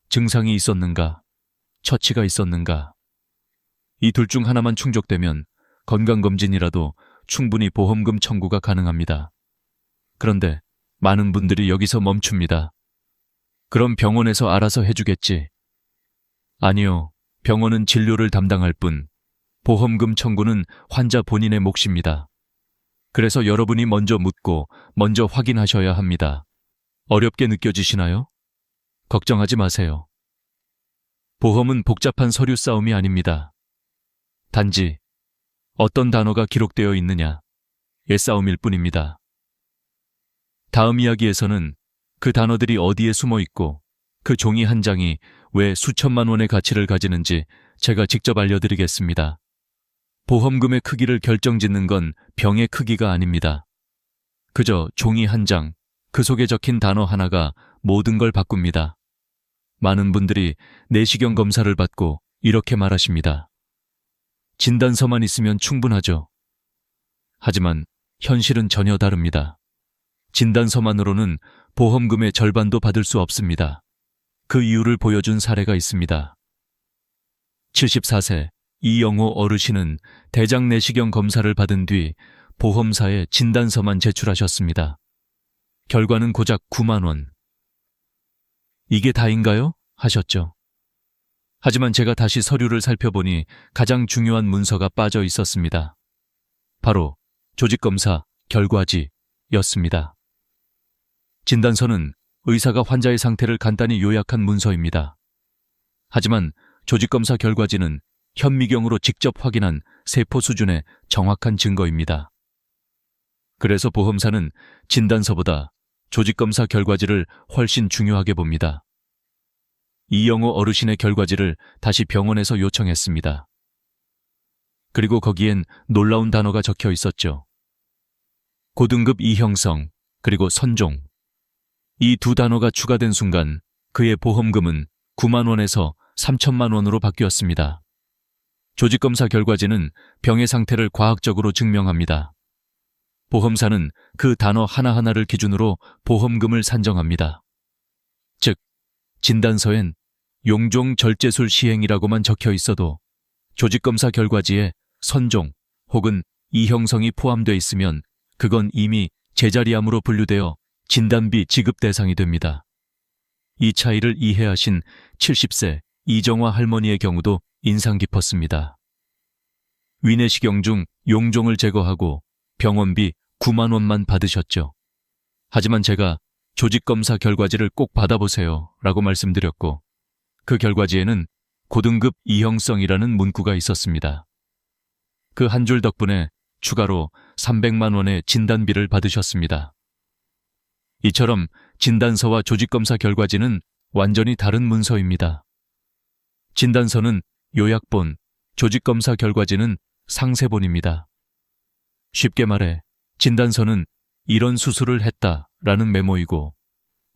Speaker 1: 증상이 있었는가, 처치가 있었는가. 이 둘 중 하나만 충족되면 건강검진이라도 충분히 보험금 청구가 가능합니다. 그런데 많은 분들이 여기서 멈춥니다. 그럼 병원에서 알아서 해주겠지. 아니요, 병원은 진료를 담당할 뿐 보험금 청구는 환자 본인의 몫입니다. 그래서 여러분이 먼저 묻고 먼저 확인하셔야 합니다. 어렵게 느껴지시나요? 걱정하지 마세요. 보험은 복잡한 서류 싸움이 아닙니다. 단지 어떤 단어가 기록되어 있느냐의 싸움일 뿐입니다. 다음 이야기에서는 그 단어들이 어디에 숨어 있고 그 종이 한 장이 왜 수천만 원의 가치를 가지는지 제가 직접 알려드리겠습니다. 보험금의 크기를 결정짓는 건 병의 크기가 아닙니다. 그저 종이 한 장, 그 속에 적힌 단어 하나가 모든 걸 바꿉니다. 많은 분들이 내시경 검사를 받고 이렇게 말하십니다. 진단서만 있으면 충분하죠. 하지만 현실은 전혀 다릅니다. 진단서만으로는 보험금의 절반도 받을 수 없습니다. 그 이유를 보여준 사례가 있습니다. 74세 이영호 어르신은 대장 내시경 검사를 받은 뒤 보험사에 진단서만 제출하셨습니다. 결과는 고작 9만 원. 이게 다인가요? 하셨죠. 하지만 제가 다시 서류를 살펴보니 가장 중요한 문서가 빠져 있었습니다. 바로 조직검사 결과지였습니다. 진단서는 의사가 환자의 상태를 간단히 요약한 문서입니다. 하지만 조직검사 결과지는 현미경으로 직접 확인한 세포 수준의 정확한 증거입니다. 그래서 보험사는 진단서보다 조직검사 결과지를 훨씬 중요하게 봅니다. 이영호 어르신의 결과지를 다시 병원에서 요청했습니다. 그리고 거기엔 놀라운 단어가 적혀 있었죠. 고등급 이형성, 그리고 선종. 이 두 단어가 추가된 순간 그의 보험금은 9만 원에서 3천만 원으로 바뀌었습니다. 조직검사 결과지는 병의 상태를 과학적으로 증명합니다. 보험사는 그 단어 하나하나를 기준으로 보험금을 산정합니다. 즉, 진단서엔 용종 절제술 시행이라고만 적혀 있어도 조직검사 결과지에 선종 혹은 이형성이 포함되어 있으면 그건 이미 제자리암으로 분류되어 진단비 지급 대상이 됩니다. 이 차이를 이해하신 70세 이정화 할머니의 경우도 인상 깊었습니다. 위내시경 중 용종을 제거하고 병원비 9만 원만 받으셨죠. 하지만 제가 조직검사 결과지를 꼭 받아보세요 라고 말씀드렸고 그 결과지에는 고등급 이형성이라는 문구가 있었습니다. 그 한 줄 덕분에 추가로 300만 원의 진단비를 받으셨습니다. 이처럼 진단서와 조직검사 결과지는 완전히 다른 문서입니다. 진단서는 요약본, 조직검사 결과지는 상세본입니다. 쉽게 말해 진단서는 이런 수술을 했다라는 메모이고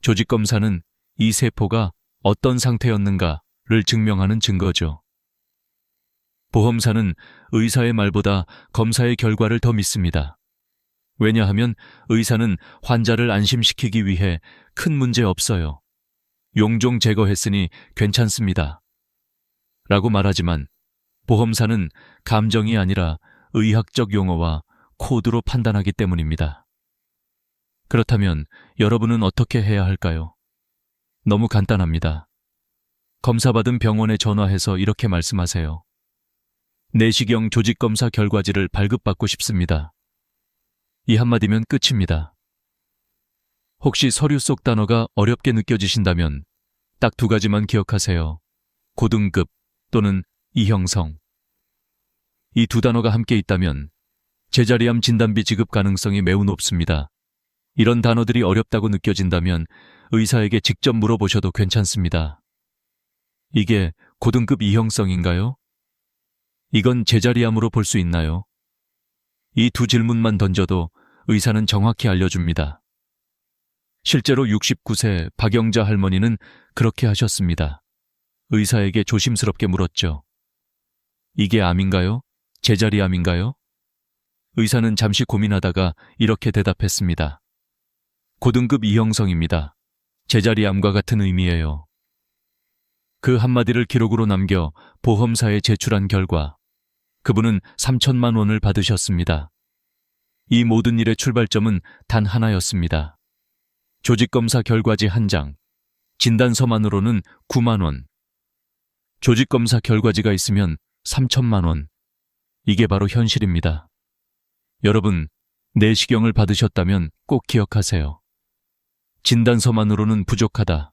Speaker 1: 조직검사는 이 세포가 어떤 상태였는가를 증명하는 증거죠. 보험사는 의사의 말보다 검사의 결과를 더 믿습니다. 왜냐하면 의사는 환자를 안심시키기 위해 큰 문제 없어요. 용종 제거했으니 괜찮습니다. 라고 말하지만 보험사는 감정이 아니라 의학적 용어와 코드로 판단하기 때문입니다. 그렇다면 여러분은 어떻게 해야 할까요? 너무 간단합니다. 검사받은 병원에 전화해서 이렇게 말씀하세요. 내시경 조직검사 결과지를 발급받고 싶습니다. 이 한마디면 끝입니다. 혹시 서류 속 단어가 어렵게 느껴지신다면 딱 두 가지만 기억하세요. 고등급 또는 이형성. 이 두 단어가 함께 있다면 제자리암 진단비 지급 가능성이 매우 높습니다. 이런 단어들이 어렵다고 느껴진다면 의사에게 직접 물어보셔도 괜찮습니다. 이게 고등급 이형성인가요? 이건 제자리암으로 볼 수 있나요? 이 두 질문만 던져도 의사는 정확히 알려줍니다. 실제로 69세 박영자 할머니는 그렇게 하셨습니다. 의사에게 조심스럽게 물었죠. 이게 암인가요? 제자리암인가요? 의사는 잠시 고민하다가 이렇게 대답했습니다. 고등급 이형성입니다. 제자리암과 같은 의미예요. 그 한마디를 기록으로 남겨 보험사에 제출한 결과 그분은 3천만 원을 받으셨습니다. 이 모든 일의 출발점은 단 하나였습니다. 조직검사 결과지 한 장, 진단서만으로는 9만 원. 조직검사 결과지가 있으면 3천만 원. 이게 바로 현실입니다. 여러분, 내시경을 받으셨다면 꼭 기억하세요. 진단서만으로는 부족하다.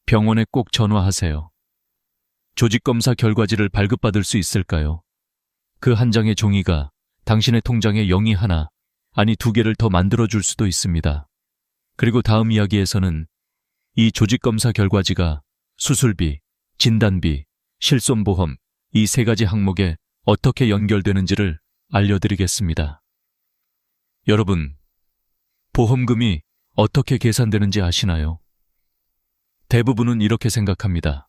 Speaker 1: 병원에 꼭 전화하세요. 조직검사 결과지를 발급받을 수 있을까요? 그 한 장의 종이가 당신의 통장에 0이 하나, 아니 2개를 더 만들어줄 수도 있습니다. 그리고 다음 이야기에서는 이 조직검사 결과지가 수술비, 진단비, 실손보험 이 3가지 항목에 어떻게 연결되는지를 알려드리겠습니다. 여러분, 보험금이 어떻게 계산되는지 아시나요? 대부분은 이렇게 생각합니다.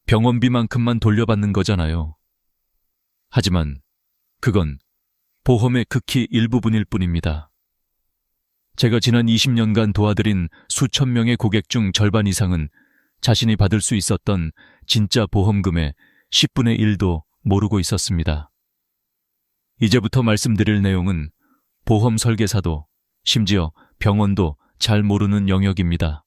Speaker 1: 병원비만큼만 돌려받는 거잖아요. 하지만 그건 보험의 극히 일부분일 뿐입니다. 제가 지난 20년간 도와드린 수천 명의 고객 중 절반 이상은 자신이 받을 수 있었던 진짜 보험금의 10분의 1도 모르고 있었습니다. 이제부터 말씀드릴 내용은 보험 설계사도 심지어 병원도 잘 모르는 영역입니다.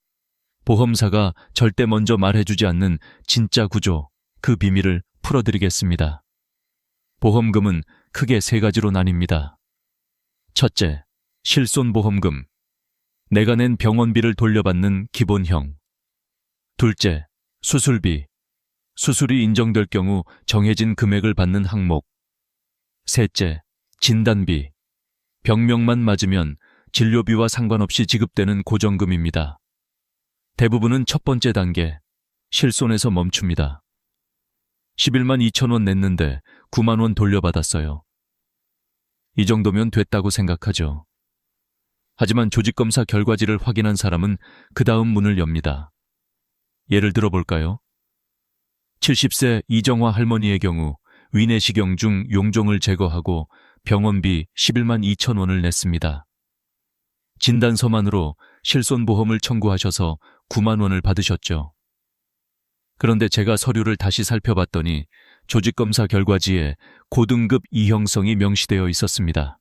Speaker 1: 보험사가 절대 먼저 말해주지 않는 진짜 구조, 그 비밀을 풀어드리겠습니다. 보험금은 크게 3가지로 나뉩니다. 첫째, 실손보험금. 내가 낸 병원비를 돌려받는 기본형. 둘째, 수술비. 수술이 인정될 경우 정해진 금액을 받는 항목. 셋째, 진단비. 병명만 맞으면 진료비와 상관없이 지급되는 고정금입니다. 대부분은 첫 번째 단계, 실손에서 멈춥니다. 11만 2천 원 냈는데 9만 원 돌려받았어요. 이 정도면 됐다고 생각하죠. 하지만 조직검사 결과지를 확인한 사람은 그 다음 문을 엽니다. 예를 들어볼까요? 70세 이정화 할머니의 경우 위내시경 중 용종을 제거하고 병원비 11만 2천 원을 냈습니다. 진단서만으로 실손보험을 청구하셔서 9만 원을 받으셨죠. 그런데 제가 서류를 다시 살펴봤더니 조직검사 결과지에 고등급 이형성이 명시되어 있었습니다.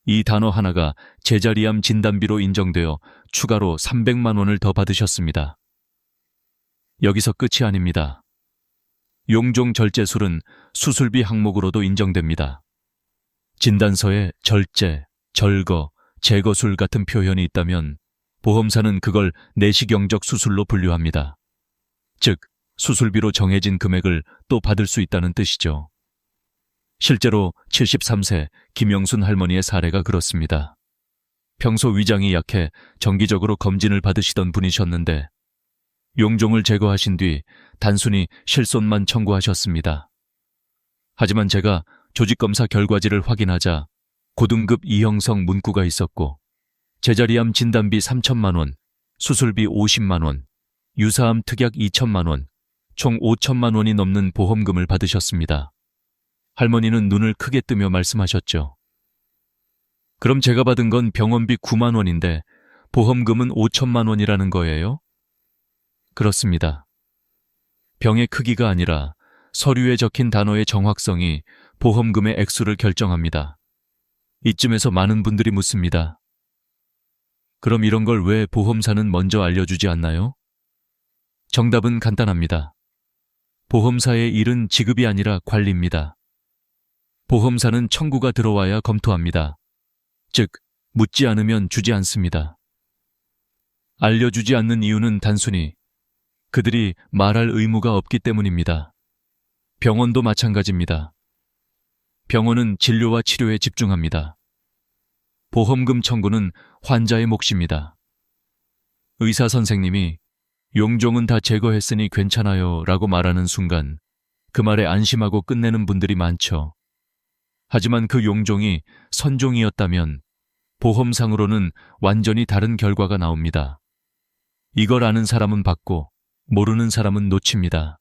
Speaker 1: 이 단어 하나가 제자리암 진단비로 인정되어 추가로 300만 원을 더 받으셨습니다. 여기서 끝이 아닙니다. 용종 절제술은 수술비 항목으로도 인정됩니다. 진단서에 절제, 절거, 제거술 같은 표현이 있다면 보험사는 그걸 내시경적 수술로 분류합니다. 즉, 수술비로 정해진 금액을 또 받을 수 있다는 뜻이죠. 실제로 73세 김영순 할머니의 사례가 그렇습니다. 평소 위장이 약해 정기적으로 검진을 받으시던 분이셨는데 용종을 제거하신 뒤 단순히 실손만 청구하셨습니다. 하지만 제가 조직검사 결과지를 확인하자 고등급 이형성 문구가 있었고 제자리암 진단비 3천만 원, 수술비 50만 원, 유사암 특약 2천만 원, 총 5천만 원이 넘는 보험금을 받으셨습니다. 할머니는 눈을 크게 뜨며 말씀하셨죠. 그럼 제가 받은 건 병원비 9만 원인데 보험금은 5천만 원이라는 거예요? 그렇습니다. 병의 크기가 아니라 서류에 적힌 단어의 정확성이 보험금의 액수를 결정합니다. 이쯤에서 많은 분들이 묻습니다. 그럼 이런 걸 왜 보험사는 먼저 알려주지 않나요? 정답은 간단합니다. 보험사의 일은 지급이 아니라 관리입니다. 보험사는 청구가 들어와야 검토합니다. 즉, 묻지 않으면 주지 않습니다. 알려주지 않는 이유는 단순히 그들이 말할 의무가 없기 때문입니다. 병원도 마찬가지입니다. 병원은 진료와 치료에 집중합니다. 보험금 청구는 환자의 몫입니다. 의사 선생님이 용종은 다 제거했으니 괜찮아요 라고 말하는 순간 그 말에 안심하고 끝내는 분들이 많죠. 하지만 그 용종이 선종이었다면 보험상으로는 완전히 다른 결과가 나옵니다. 이걸 아는 사람은 받고 모르는 사람은 놓칩니다.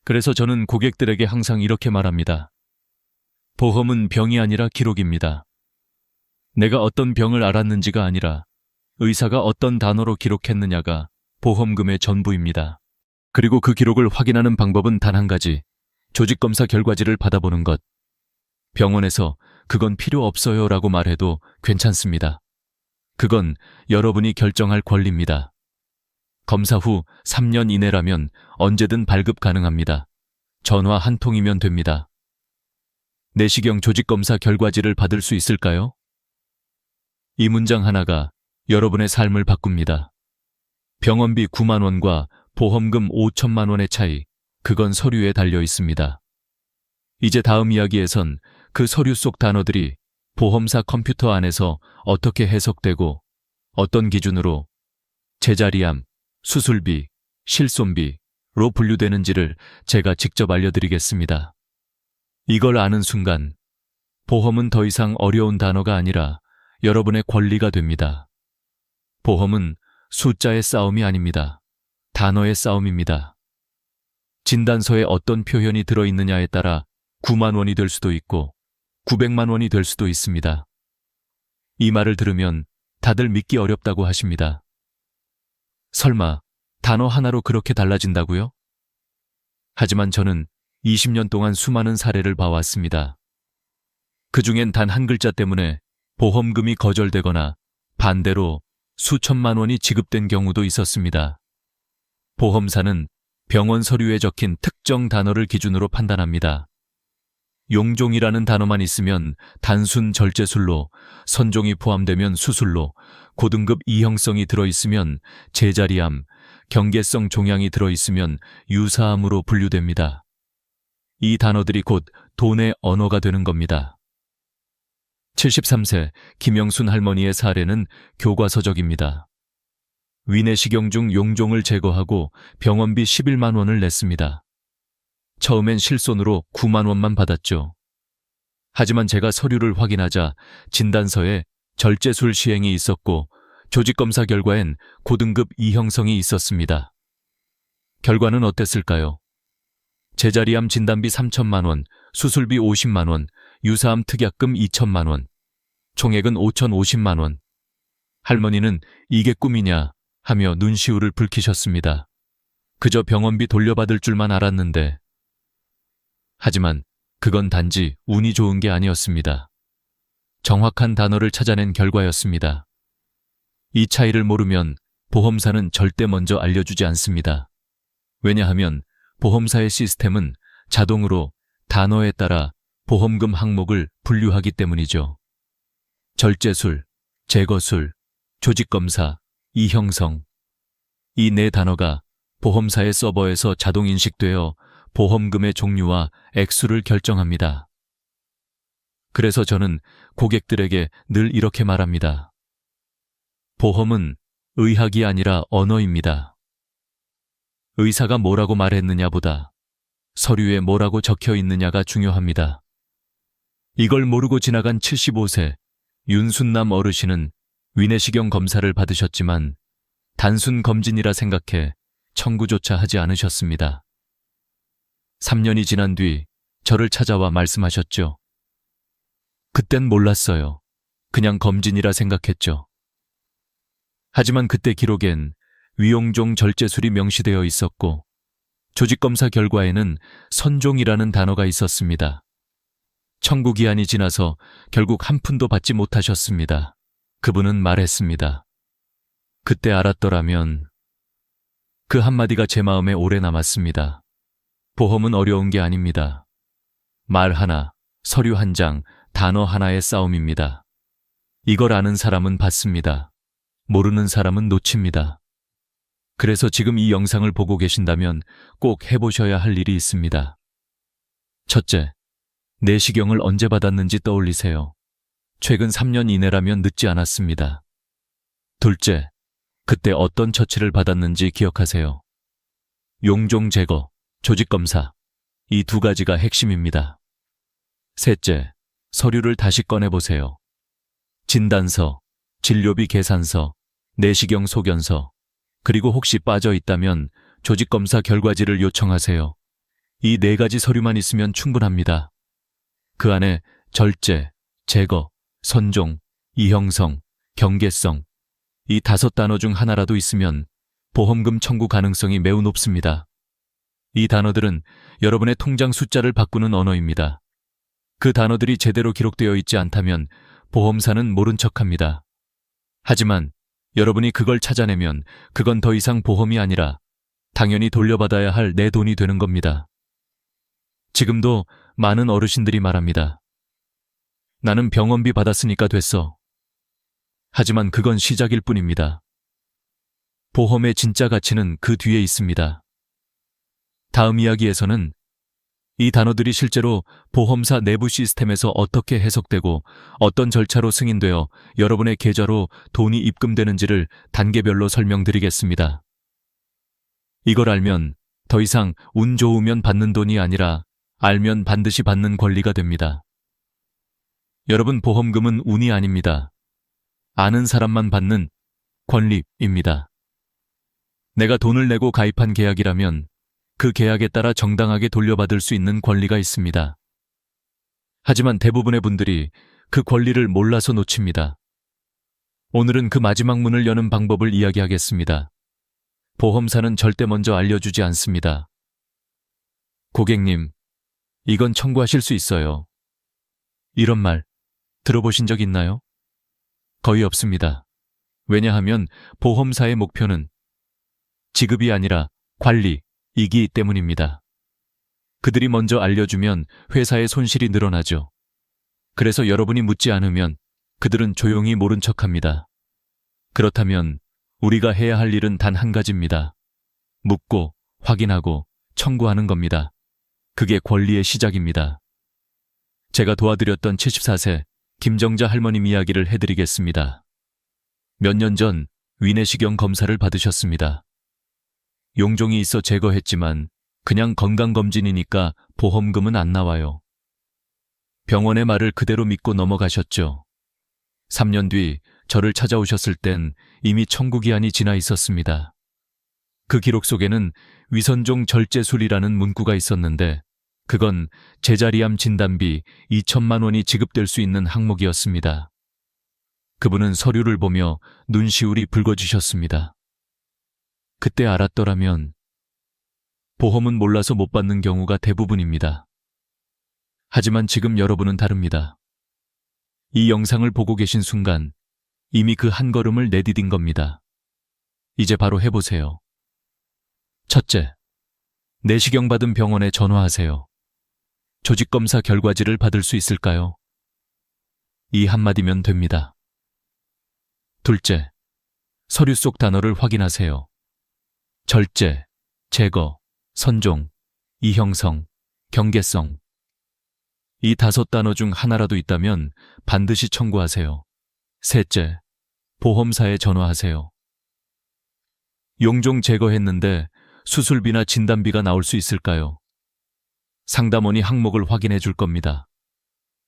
Speaker 1: 그래서 저는 고객들에게 항상 이렇게 말합니다. 보험은 병이 아니라 기록입니다. 내가 어떤 병을 알았는지가 아니라 의사가 어떤 단어로 기록했느냐가 보험금의 전부입니다. 그리고 그 기록을 확인하는 방법은 단 한 가지, 조직검사 결과지를 받아보는 것. 병원에서 그건 필요 없어요 라고 말해도 괜찮습니다. 그건 여러분이 결정할 권리입니다. 검사 후 3년 이내라면 언제든 발급 가능합니다. 전화 한 통이면 됩니다. 내시경 조직검사 결과지를 받을 수 있을까요? 이 문장 하나가 여러분의 삶을 바꿉니다. 병원비 9만 원과 보험금 5천만 원의 차이, 그건 서류에 달려 있습니다. 이제 다음 이야기에선 그 서류 속 단어들이 보험사 컴퓨터 안에서 어떻게 해석되고 어떤 기준으로 제자리암, 수술비, 실손비로 분류되는지를 제가 직접 알려드리겠습니다. 이걸 아는 순간 보험은 더 이상 어려운 단어가 아니라 여러분의 권리가 됩니다. 보험은 숫자의 싸움이 아닙니다. 단어의 싸움입니다. 진단서에 어떤 표현이 들어있느냐에 따라 9만 원이 될 수도 있고 900만 원이 될 수도 있습니다. 이 말을 들으면 다들 믿기 어렵다고 하십니다. 설마 단어 하나로 그렇게 달라진다고요? 하지만 저는 20년 동안 수많은 사례를 봐왔습니다. 그중엔 단 한 글자 때문에 보험금이 거절되거나 반대로 수천만 원이 지급된 경우도 있었습니다. 보험사는 병원 서류에 적힌 특정 단어를 기준으로 판단합니다. 용종이라는 단어만 있으면 단순 절제술로, 선종이 포함되면 수술로, 고등급 이형성이 들어있으면 제자리암, 경계성 종양이 들어있으면 유사암으로 분류됩니다. 이 단어들이 곧 돈의 언어가 되는 겁니다. 73세 김영순 할머니의 사례는 교과서적입니다. 위내시경 중 용종을 제거하고 병원비 11만 원을 냈습니다. 처음엔 실손으로 9만 원만 받았죠. 하지만 제가 서류를 확인하자 진단서에 절제술 시행이 있었고 조직검사 결과엔 고등급 이형성이 있었습니다. 결과는 어땠을까요? 제자리암 진단비 3천만 원, 수술비 50만 원, 유사암 특약금 2천만 원, 총액은 5,050만 원. 할머니는 이게 꿈이냐 하며 눈시울을 붉히셨습니다. 그저 병원비 돌려받을 줄만 알았는데. 하지만 그건 단지 운이 좋은 게 아니었습니다. 정확한 단어를 찾아낸 결과였습니다. 이 차이를 모르면 보험사는 절대 먼저 알려주지 않습니다. 왜냐하면 보험사의 시스템은 자동으로 단어에 따라 보험금 항목을 분류하기 때문이죠. 절제술, 제거술, 조직검사, 이형성. 이 네 단어가 보험사의 서버에서 자동 인식되어 보험금의 종류와 액수를 결정합니다. 그래서 저는 고객들에게 늘 이렇게 말합니다. 보험은 의학이 아니라 언어입니다. 의사가 뭐라고 말했느냐보다 서류에 뭐라고 적혀 있느냐가 중요합니다. 이걸 모르고 지나간 75세 윤순남 어르신은 위내시경 검사를 받으셨지만 단순 검진이라 생각해 청구조차 하지 않으셨습니다. 3년이 지난 뒤 저를 찾아와 말씀하셨죠. 그땐 몰랐어요. 그냥 검진이라 생각했죠. 하지만 그때 기록엔 위용종 절제술이 명시되어 있었고 조직검사 결과에는 선종이라는 단어가 있었습니다. 청구기한이 지나서 결국 한 푼도 받지 못하셨습니다. 그분은 말했습니다. 그때 알았더라면. 그 한마디가 제 마음에 오래 남았습니다. 보험은 어려운 게 아닙니다. 말 하나, 서류 한 장, 단어 하나의 싸움입니다. 이걸 아는 사람은 받습니다. 모르는 사람은 놓칩니다. 그래서 지금 이 영상을 보고 계신다면 꼭 해보셔야 할 일이 있습니다. 첫째, 내시경을 언제 받았는지 떠올리세요. 최근 3년 이내라면 늦지 않았습니다. 둘째, 그때 어떤 처치를 받았는지 기억하세요. 용종 제거, 조직검사, 이 두 가지가 핵심입니다. 셋째, 서류를 다시 꺼내보세요. 진단서, 진료비 계산서, 내시경 소견서, 그리고 혹시 빠져 있다면 조직검사 결과지를 요청하세요. 이 네 가지 서류만 있으면 충분합니다. 그 안에 절제, 제거, 선종, 이형성, 경계성, 이 5단어 중 하나라도 있으면 보험금 청구 가능성이 매우 높습니다. 이 단어들은 여러분의 통장 숫자를 바꾸는 언어입니다. 그 단어들이 제대로 기록되어 있지 않다면 보험사는 모른 척합니다. 하지만 여러분이 그걸 찾아내면 그건 더 이상 보험이 아니라 당연히 돌려받아야 할 내 돈이 되는 겁니다. 지금도 많은 어르신들이 말합니다. 나는 병원비 받았으니까 됐어. 하지만 그건 시작일 뿐입니다. 보험의 진짜 가치는 그 뒤에 있습니다. 다음 이야기에서는 이 단어들이 실제로 보험사 내부 시스템에서 어떻게 해석되고 어떤 절차로 승인되어 여러분의 계좌로 돈이 입금되는지를 단계별로 설명드리겠습니다. 이걸 알면 더 이상 운 좋으면 받는 돈이 아니라 알면 반드시 받는 권리가 됩니다. 여러분, 보험금은 운이 아닙니다. 아는 사람만 받는 권리입니다. 내가 돈을 내고 가입한 계약이라면 그 계약에 따라 정당하게 돌려받을 수 있는 권리가 있습니다. 하지만 대부분의 분들이 그 권리를 몰라서 놓칩니다. 오늘은 그 마지막 문을 여는 방법을 이야기하겠습니다. 보험사는 절대 먼저 알려주지 않습니다. 고객님, 이건 청구하실 수 있어요. 이런 말 들어보신 적 있나요? 거의 없습니다. 왜냐하면 보험사의 목표는 지급이 아니라 관리이기 때문입니다. 그들이 먼저 알려주면 회사의 손실이 늘어나죠. 그래서 여러분이 묻지 않으면 그들은 조용히 모른 척합니다. 그렇다면 우리가 해야 할 일은 단 한 가지입니다. 묻고 확인하고 청구하는 겁니다. 그게 권리의 시작입니다. 제가 도와드렸던 74세 김정자 할머님 이야기를 해드리겠습니다. 몇 년 전 위내시경 검사를 받으셨습니다. 용종이 있어 제거했지만 그냥 건강검진이니까 보험금은 안 나와요. 병원의 말을 그대로 믿고 넘어가셨죠. 3년 뒤 저를 찾아오셨을 땐 이미 청구기한이 지나 있었습니다. 그 기록 속에는 위선종 절제술이라는 문구가 있었는데 그건 제자리암 진단비 2천만 원이 지급될 수 있는 항목이었습니다. 그분은 서류를 보며 눈시울이 붉어지셨습니다. 그때 알았더라면 보험은 몰라서 못 받는 경우가 대부분입니다. 하지만 지금 여러분은 다릅니다. 이 영상을 보고 계신 순간 이미 그 한 걸음을 내디딘 겁니다. 이제 바로 해보세요. 첫째, 내시경 받은 병원에 전화하세요. 조직검사 결과지를 받을 수 있을까요? 이 한마디면 됩니다. 둘째, 서류 속 단어를 확인하세요. 절제, 제거, 선종, 이형성, 경계성. 이 5단어 중 하나라도 있다면 반드시 청구하세요. 셋째, 보험사에 전화하세요. 용종 제거했는데 수술비나 진단비가 나올 수 있을까요? 상담원이 항목을 확인해 줄 겁니다.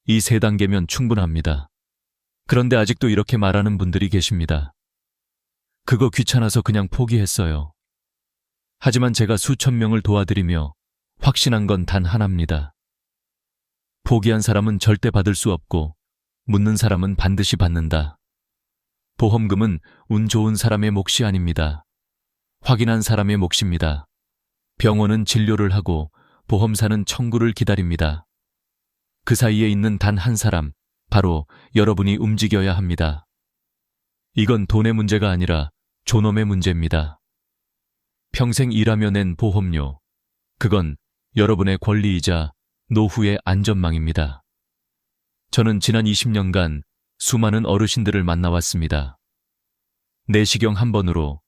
Speaker 1: 이 3단계면 충분합니다. 그런데 아직도 이렇게 말하는 분들이 계십니다. 그거 귀찮아서 그냥 포기했어요. 하지만 제가 수천 명을 도와드리며 확신한 건 단 하나입니다. 포기한 사람은 절대 받을 수 없고 묻는 사람은 반드시 받는다. 보험금은 운 좋은 사람의 몫이 아닙니다. 확인한 사람의 몫입니다. 병원은 진료를 하고 보험사는 청구를 기다립니다. 그 사이에 있는 단 한 사람, 바로 여러분이 움직여야 합니다. 이건 돈의 문제가 아니라 존엄의 문제입니다. 평생 일하며 낸 보험료, 그건 여러분의 권리이자 노후의 안전망입니다. 저는 지난 20년간 수많은 어르신들을 만나왔습니다. 내시경 한 번으로,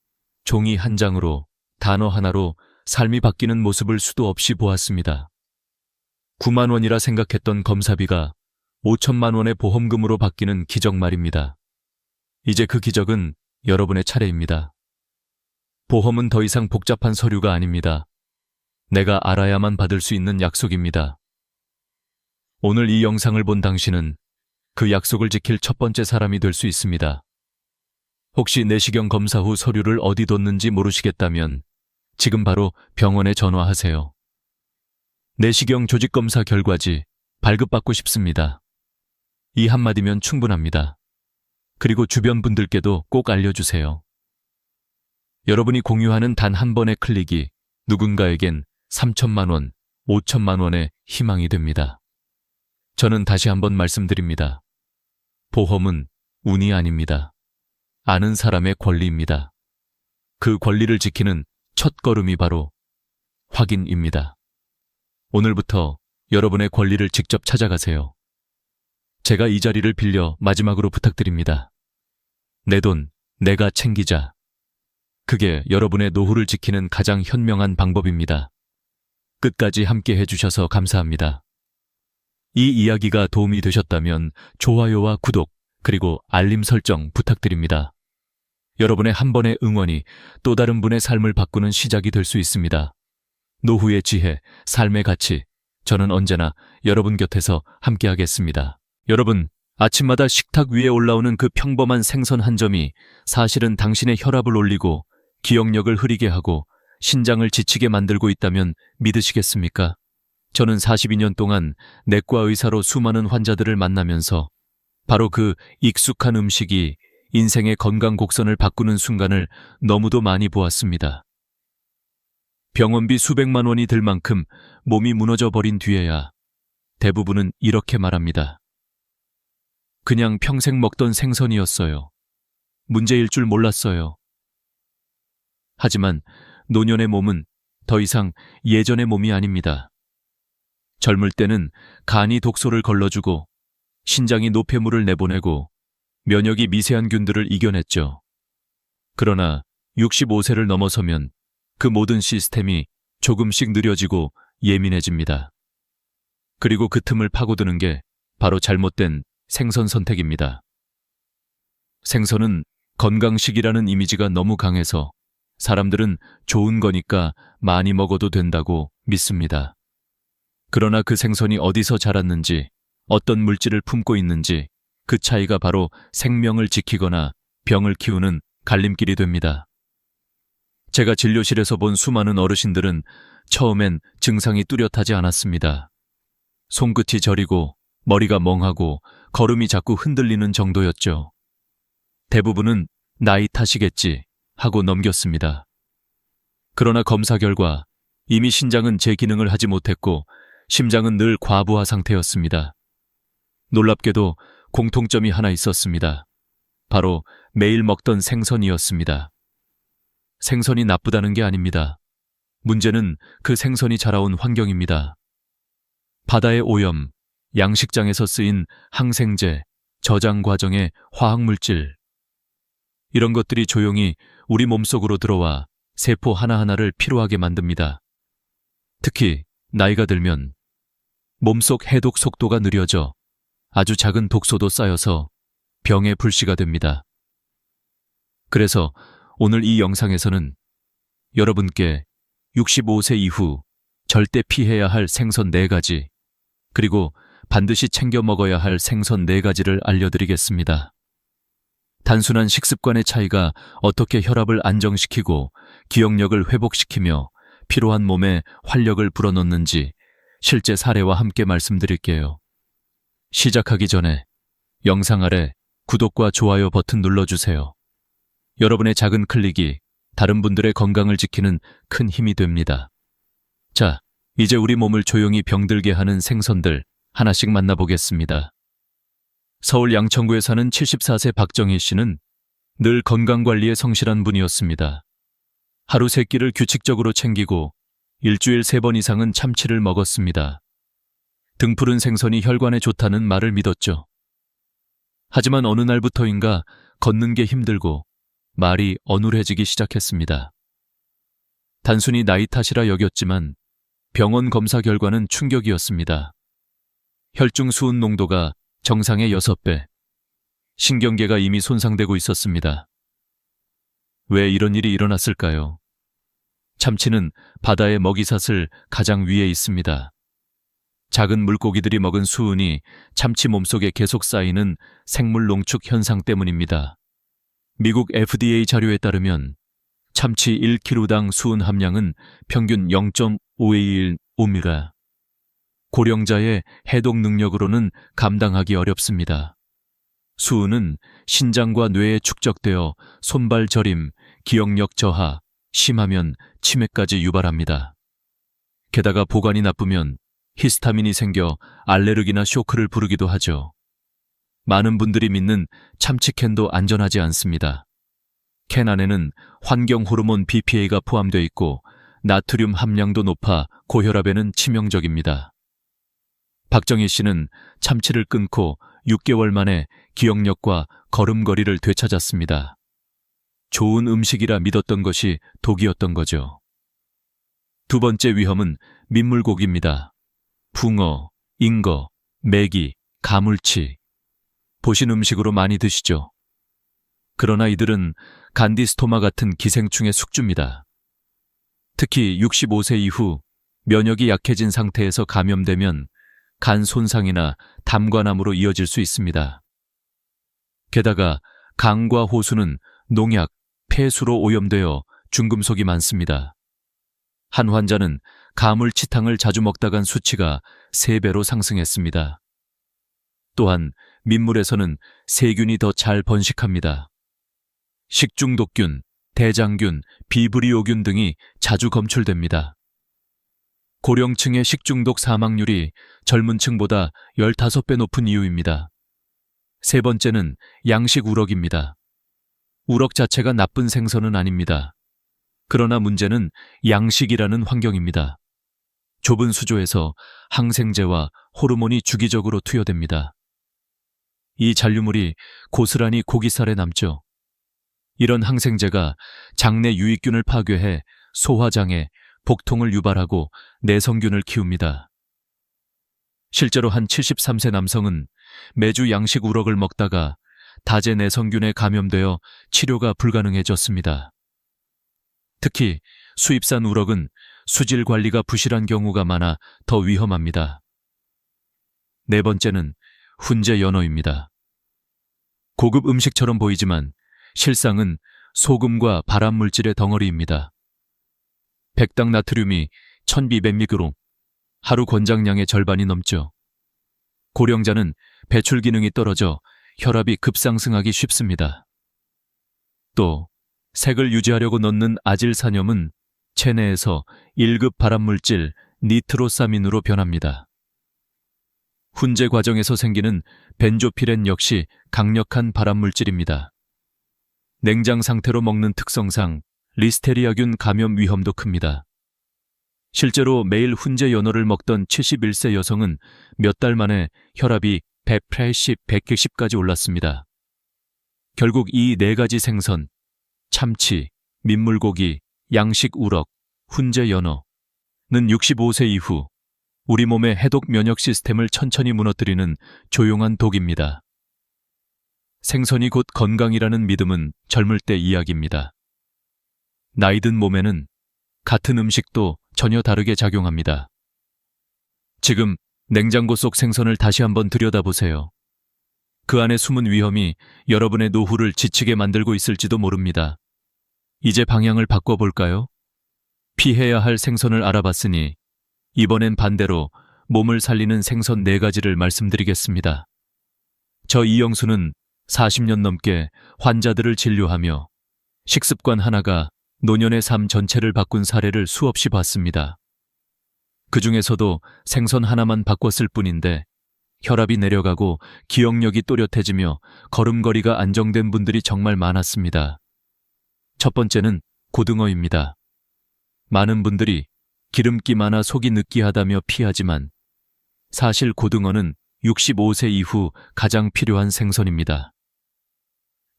Speaker 1: 종이 한 장으로, 단어 하나로 삶이 바뀌는 모습을 수도 없이 보았습니다. 9만 원이라 생각했던 검사비가 5천만 원의 보험금으로 바뀌는 기적 말입니다. 이제 그 기적은 여러분의 차례입니다. 보험은 더 이상 복잡한 서류가 아닙니다. 내가 알아야만 받을 수 있는 약속입니다. 오늘 이 영상을 본 당신은 그 약속을 지킬 첫 번째 사람이 될 수 있습니다. 혹시 내시경 검사 후 서류를 어디 뒀는지 모르시겠다면 지금 바로 병원에 전화하세요. 내시경 조직검사 결과지 발급받고 싶습니다. 이 한마디면 충분합니다. 그리고 주변 분들께도 꼭 알려주세요. 여러분이 공유하는 단 한 번의 클릭이 누군가에겐 3천만 원, 5천만 원의 희망이 됩니다. 저는 다시 한번 말씀드립니다. 보험은 운이 아닙니다. 아는 사람의 권리입니다. 그 권리를 지키는 첫 걸음이 바로 확인입니다. 오늘부터 여러분의 권리를 직접 찾아가세요. 제가 이 자리를 빌려 마지막으로 부탁드립니다. 내 돈, 내가 챙기자. 그게 여러분의 노후를 지키는 가장 현명한 방법입니다. 끝까지 함께 해주셔서 감사합니다. 이 이야기가 도움이 되셨다면 좋아요와 구독, 그리고 알림 설정 부탁드립니다. 여러분의 한 번의 응원이 또 다른 분의 삶을 바꾸는 시작이 될 수 있습니다. 노후의 지혜, 삶의 가치, 저는 언제나 여러분 곁에서 함께하겠습니다. 여러분, 아침마다 식탁 위에 올라오는 그 평범한 생선 한 점이 사실은 당신의 혈압을 올리고 기억력을 흐리게 하고 신장을 지치게 만들고 있다면 믿으시겠습니까? 저는 42년 동안 내과 의사로 수많은 환자들을 만나면서 바로 그 익숙한 음식이 인생의 건강 곡선을 바꾸는 순간을 너무도 많이 보았습니다. 병원비 수백만 원이 들 만큼 몸이 무너져 버린 뒤에야 대부분은 이렇게 말합니다. 그냥 평생 먹던 생선이었어요. 문제일 줄 몰랐어요. 하지만 노년의 몸은 더 이상 예전의 몸이 아닙니다. 젊을 때는 간이 독소를 걸러주고 신장이 노폐물을 내보내고 면역이 미세한 균들을 이겨냈죠. 그러나 65세를 넘어서면 그 모든 시스템이 조금씩 느려지고 예민해집니다. 그리고 그 틈을 파고드는 게 바로 잘못된 생선 선택입니다. 생선은 건강식이라는 이미지가 너무 강해서 사람들은 좋은 거니까 많이 먹어도 된다고 믿습니다. 그러나 그 생선이 어디서 자랐는지, 어떤 물질을 품고 있는지 그 차이가 바로 생명을 지키거나 병을 키우는 갈림길이 됩니다. 제가 진료실에서 본 수많은 어르신들은 처음엔 증상이 뚜렷하지 않았습니다. 손끝이 저리고 머리가 멍하고 걸음이 자꾸 흔들리는 정도였죠. 대부분은 나이 탓이겠지 하고 넘겼습니다. 그러나 검사 결과 이미 신장은 제 기능을 하지 못했고 심장은 늘 과부하 상태였습니다. 놀랍게도 공통점이 하나 있었습니다. 바로 매일 먹던 생선이었습니다. 생선이 나쁘다는 게 아닙니다. 문제는 그 생선이 자라온 환경입니다. 바다의 오염, 양식장에서 쓰인 항생제, 저장 과정의 화학물질, 이런 것들이 조용히 우리 몸속으로 들어와 세포 하나하나를 피로하게 만듭니다. 특히 나이가 들면 몸속 해독 속도가 느려져 아주 작은 독소도 쌓여서 병의 불씨가 됩니다. 그래서 오늘 이 영상에서는 여러분께 65세 이후 절대 피해야 할 생선 4가지, 그리고 반드시 챙겨 먹어야 할 생선 4가지를 알려드리겠습니다. 단순한 식습관의 차이가 어떻게 혈압을 안정시키고 기억력을 회복시키며 피로한 몸에 활력을 불어넣는지 실제 사례와 함께 말씀드릴게요. 시작하기 전에 영상 아래 구독과 좋아요 버튼 눌러주세요. 여러분의 작은 클릭이 다른 분들의 건강을 지키는 큰 힘이 됩니다. 자, 이제 우리 몸을 조용히 병들게 하는 생선들 하나씩 만나보겠습니다. 서울 양천구에 사는 74세 박정희 씨는 늘 건강관리에 성실한 분이었습니다. 하루 3끼를 규칙적으로 챙기고 일주일 3번 이상은 참치를 먹었습니다. 등푸른 생선이 혈관에 좋다는 말을 믿었죠. 하지만 어느 날부터인가 걷는 게 힘들고 말이 어눌해지기 시작했습니다. 단순히 나이 탓이라 여겼지만 병원 검사 결과는 충격이었습니다. 혈중 수은 농도가 정상의 6배, 신경계가 이미 손상되고 있었습니다. 왜 이런 일이 일어났을까요? 참치는 바다의 먹이사슬 가장 위에 있습니다. 작은 물고기들이 먹은 수은이 참치 몸속에 계속 쌓이는 생물 농축 현상 때문입니다. 미국 FDA 자료에 따르면 참치 1kg당 수은 함량은 평균 0.521오미가. 고령자의 해독 능력으로는 감당하기 어렵습니다. 수은은 신장과 뇌에 축적되어 손발 저림, 기억력 저하, 심하면 치매까지 유발합니다. 게다가 보관이 나쁘면 히스타민이 생겨 알레르기나 쇼크를 부르기도 하죠. 많은 분들이 믿는 참치캔도 안전하지 않습니다. 캔 안에는 환경 호르몬 BPA가 포함되어 있고 나트륨 함량도 높아 고혈압에는 치명적입니다. 박정희 씨는 참치를 끊고 6개월 만에 기억력과 걸음걸이를 되찾았습니다. 좋은 음식이라 믿었던 것이 독이었던 거죠. 두 번째 위험은 민물고기입니다. 붕어, 잉어, 메기, 가물치. 보신 음식으로 많이 드시죠? 그러나 이들은 간디스토마 같은 기생충의 숙주입니다. 특히 65세 이후 면역이 약해진 상태에서 감염되면 간 손상이나 담관암으로 이어질 수 있습니다. 게다가 강과 호수는 농약, 폐수로 오염되어 중금속이 많습니다. 한 환자는 가물치탕을 자주 먹다간 수치가 3배로 상승했습니다. 또한 민물에서는 세균이 더 잘 번식합니다. 식중독균, 대장균, 비브리오균 등이 자주 검출됩니다. 고령층의 식중독 사망률이 젊은 층보다 15배 높은 이유입니다. 세 번째는 양식 우럭입니다. 우럭 자체가 나쁜 생선은 아닙니다. 그러나 문제는 양식이라는 환경입니다. 좁은 수조에서 항생제와 호르몬이 주기적으로 투여됩니다. 이 잔류물이 고스란히 고기살에 남죠. 이런 항생제가 장내 유익균을 파괴해 소화장애, 복통을 유발하고 내성균을 키웁니다. 실제로 한 73세 남성은 매주 양식 우럭을 먹다가 다제 내성균에 감염되어 치료가 불가능해졌습니다. 특히 수입산 우럭은 수질 관리가 부실한 경우가 많아 더 위험합니다. 네 번째는 훈제 연어입니다. 고급 음식처럼 보이지만 실상은 소금과 발암물질의 덩어리입니다. 백당 나트륨이 1200mg, 하루 권장량의 절반이 넘죠. 고령자는 배출 기능이 떨어져 혈압이 급상승하기 쉽습니다. 또 색을 유지하려고 넣는 아질산염은 체내에서 1급 발암물질 니트로사민으로 변합니다. 훈제 과정에서 생기는 벤조피렌 역시 강력한 발암물질입니다. 냉장 상태로 먹는 특성상 리스테리아균 감염 위험도 큽니다. 실제로 매일 훈제 연어를 먹던 71세 여성은 몇 달 만에 혈압이 180, 190까지 올랐습니다. 결국 이 네 가지 생선, 참치, 민물고기, 양식 우럭, 훈제 연어는 65세 이후 우리 몸의 해독 면역 시스템을 천천히 무너뜨리는 조용한 독입니다. 생선이 곧 건강이라는 믿음은 젊을 때 이야기입니다. 나이 든 몸에는 같은 음식도 전혀 다르게 작용합니다. 지금 냉장고 속 생선을 다시 한번 들여다보세요. 그 안에 숨은 위험이 여러분의 노후를 지치게 만들고 있을지도 모릅니다. 이제 방향을 바꿔볼까요? 피해야 할 생선을 알아봤으니 이번엔 반대로 몸을 살리는 생선 4가지를 말씀드리겠습니다. 저 이영수는 40년 넘게 환자들을 진료하며 식습관 하나가 노년의 삶 전체를 바꾼 사례를 수없이 봤습니다. 그 중에서도 생선 하나만 바꿨을 뿐인데 혈압이 내려가고 기억력이 또렷해지며 걸음걸이가 안정된 분들이 정말 많았습니다. 첫 번째는 고등어입니다. 많은 분들이 기름기 많아 속이 느끼하다며 피하지만 사실 고등어는 65세 이후 가장 필요한 생선입니다.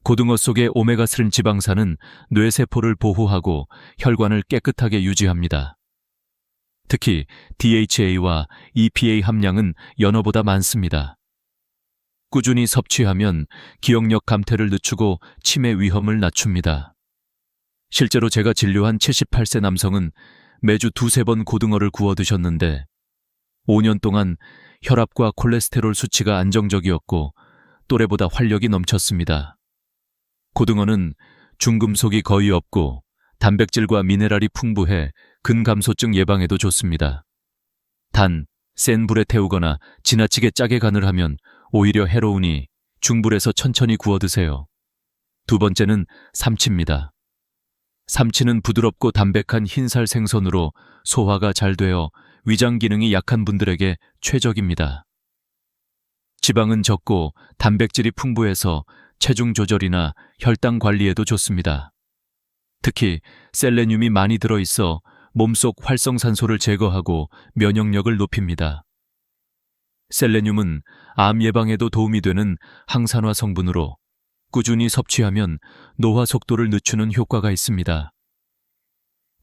Speaker 1: 고등어 속의 오메가3 지방산은 뇌세포를 보호하고 혈관을 깨끗하게 유지합니다. 특히 DHA와 EPA 함량은 연어보다 많습니다. 꾸준히 섭취하면 기억력 감퇴를 늦추고 치매 위험을 낮춥니다. 실제로 제가 진료한 78세 남성은 매주 2-3번 고등어를 구워 드셨는데 5년 동안 혈압과 콜레스테롤 수치가 안정적이었고 또래보다 활력이 넘쳤습니다. 고등어는 중금속이 거의 없고 단백질과 미네랄이 풍부해 근감소증 예방에도 좋습니다. 단, 센 불에 태우거나 지나치게 짜게 간을 하면 오히려 해로우니 중불에서 천천히 구워 드세요. 두 번째는 삼치입니다. 삼치는 부드럽고 담백한 흰살 생선으로 소화가 잘 되어 위장 기능이 약한 분들에게 최적입니다. 지방은 적고 단백질이 풍부해서 체중 조절이나 혈당 관리에도 좋습니다. 특히 셀레늄이 많이 들어있어 몸속 활성산소를 제거하고 면역력을 높입니다. 셀레늄은 암 예방에도 도움이 되는 항산화 성분으로 꾸준히 섭취하면 노화 속도를 늦추는 효과가 있습니다.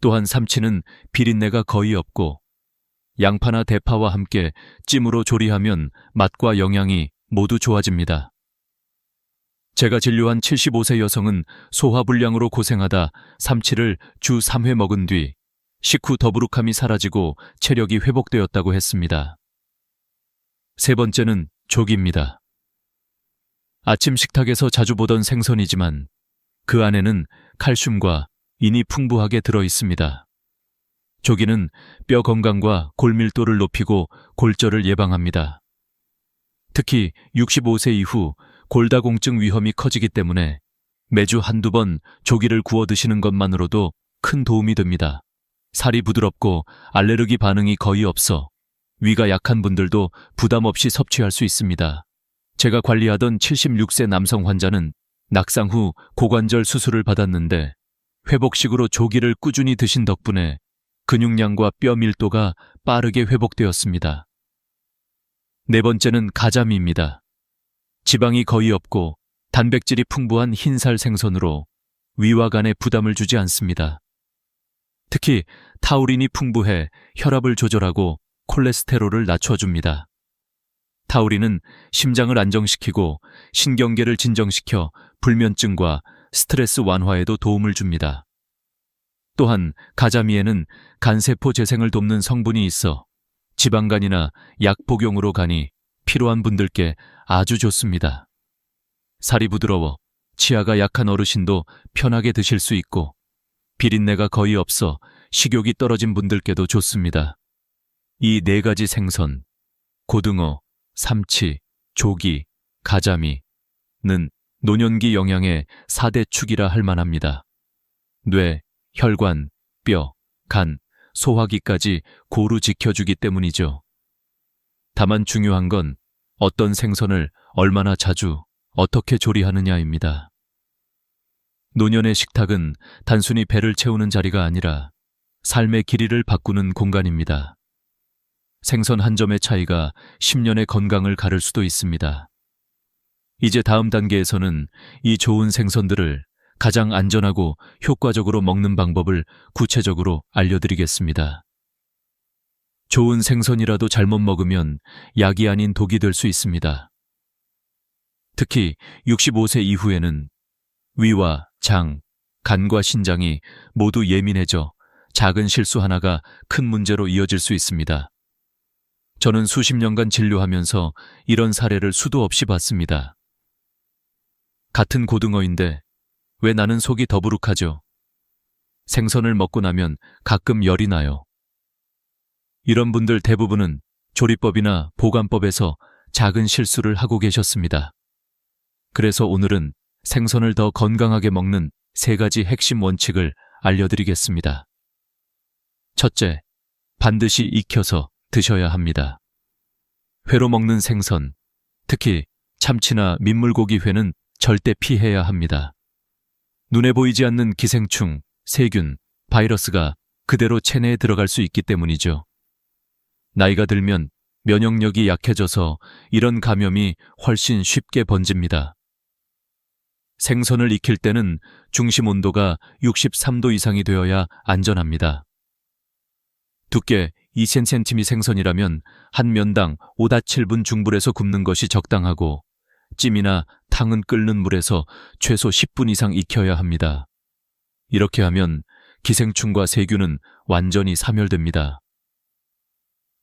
Speaker 1: 또한 삼치는 비린내가 거의 없고 양파나 대파와 함께 찜으로 조리하면 맛과 영양이 모두 좋아집니다. 제가 진료한 75세 여성은 소화불량으로 고생하다 삼치를 주 3회 먹은 뒤 식후 더부룩함이 사라지고 체력이 회복되었다고 했습니다. 세 번째는 조기입니다. 아침 식탁에서 자주 보던 생선이지만 그 안에는 칼슘과 인이 풍부하게 들어 있습니다. 조기는 뼈 건강과 골밀도를 높이고 골절을 예방합니다. 특히 65세 이후 골다공증 위험이 커지기 때문에 매주 한두 번 조기를 구워 드시는 것만으로도 큰 도움이 됩니다. 살이 부드럽고 알레르기 반응이 거의 없어 위가 약한 분들도 부담 없이 섭취할 수 있습니다. 제가 관리하던 76세 남성 환자는 낙상 후 고관절 수술을 받았는데 회복식으로 조기를 꾸준히 드신 덕분에 근육량과 뼈 밀도가 빠르게 회복되었습니다. 네 번째는 가자미입니다. 지방이 거의 없고 단백질이 풍부한 흰살 생선으로 위와 간에 부담을 주지 않습니다. 특히 타우린이 풍부해 혈압을 조절하고 콜레스테롤을 낮춰줍니다. 타우린은 심장을 안정시키고 신경계를 진정시켜 불면증과 스트레스 완화에도 도움을 줍니다. 또한 가자미에는 간세포 재생을 돕는 성분이 있어 지방간이나 약 복용으로 가니 필요한 분들께 아주 좋습니다. 살이 부드러워 치아가 약한 어르신도 편하게 드실 수 있고 비린내가 거의 없어 식욕이 떨어진 분들께도 좋습니다. 이 네 가지 생선, 고등어, 삼치, 조기, 가자미는 노년기 영양의 4대 축이라 할 만합니다. 뇌, 혈관, 뼈, 간, 소화기까지 고루 지켜주기 때문이죠. 다만 중요한 건 어떤 생선을 얼마나 자주 어떻게 조리하느냐입니다. 노년의 식탁은 단순히 배를 채우는 자리가 아니라 삶의 길이를 바꾸는 공간입니다. 생선 한 점의 차이가 10년의 건강을 가를 수도 있습니다. 이제 다음 단계에서는 이 좋은 생선들을 가장 안전하고 효과적으로 먹는 방법을 구체적으로 알려드리겠습니다. 좋은 생선이라도 잘못 먹으면 약이 아닌 독이 될 수 있습니다. 특히 65세 이후에는 위와 장, 간과 신장이 모두 예민해져 작은 실수 하나가 큰 문제로 이어질 수 있습니다. 저는 수십 년간 진료하면서 이런 사례를 수도 없이 봤습니다. 같은 고등어인데 왜 나는 속이 더부룩하죠? 생선을 먹고 나면 가끔 열이 나요. 이런 분들 대부분은 조리법이나 보관법에서 작은 실수를 하고 계셨습니다. 그래서 오늘은 생선을 더 건강하게 먹는 3가지 핵심 원칙을 알려드리겠습니다. 첫째, 반드시 익혀서 드셔야 합니다. 회로 먹는 생선, 특히 참치나 민물고기 회는 절대 피해야 합니다. 눈에 보이지 않는 기생충, 세균, 바이러스가 그대로 체내에 들어갈 수 있기 때문이죠. 나이가 들면 면역력이 약해져서 이런 감염이 훨씬 쉽게 번집니다. 생선을 익힐 때는 중심 온도가 63도 이상이 되어야 안전합니다. 두께 2cm 생선이라면 한 면당 5-7분 중불에서 굽는 것이 적당하고 찜이나 탕은 끓는 물에서 최소 10분 이상 익혀야 합니다. 이렇게 하면 기생충과 세균은 완전히 사멸됩니다.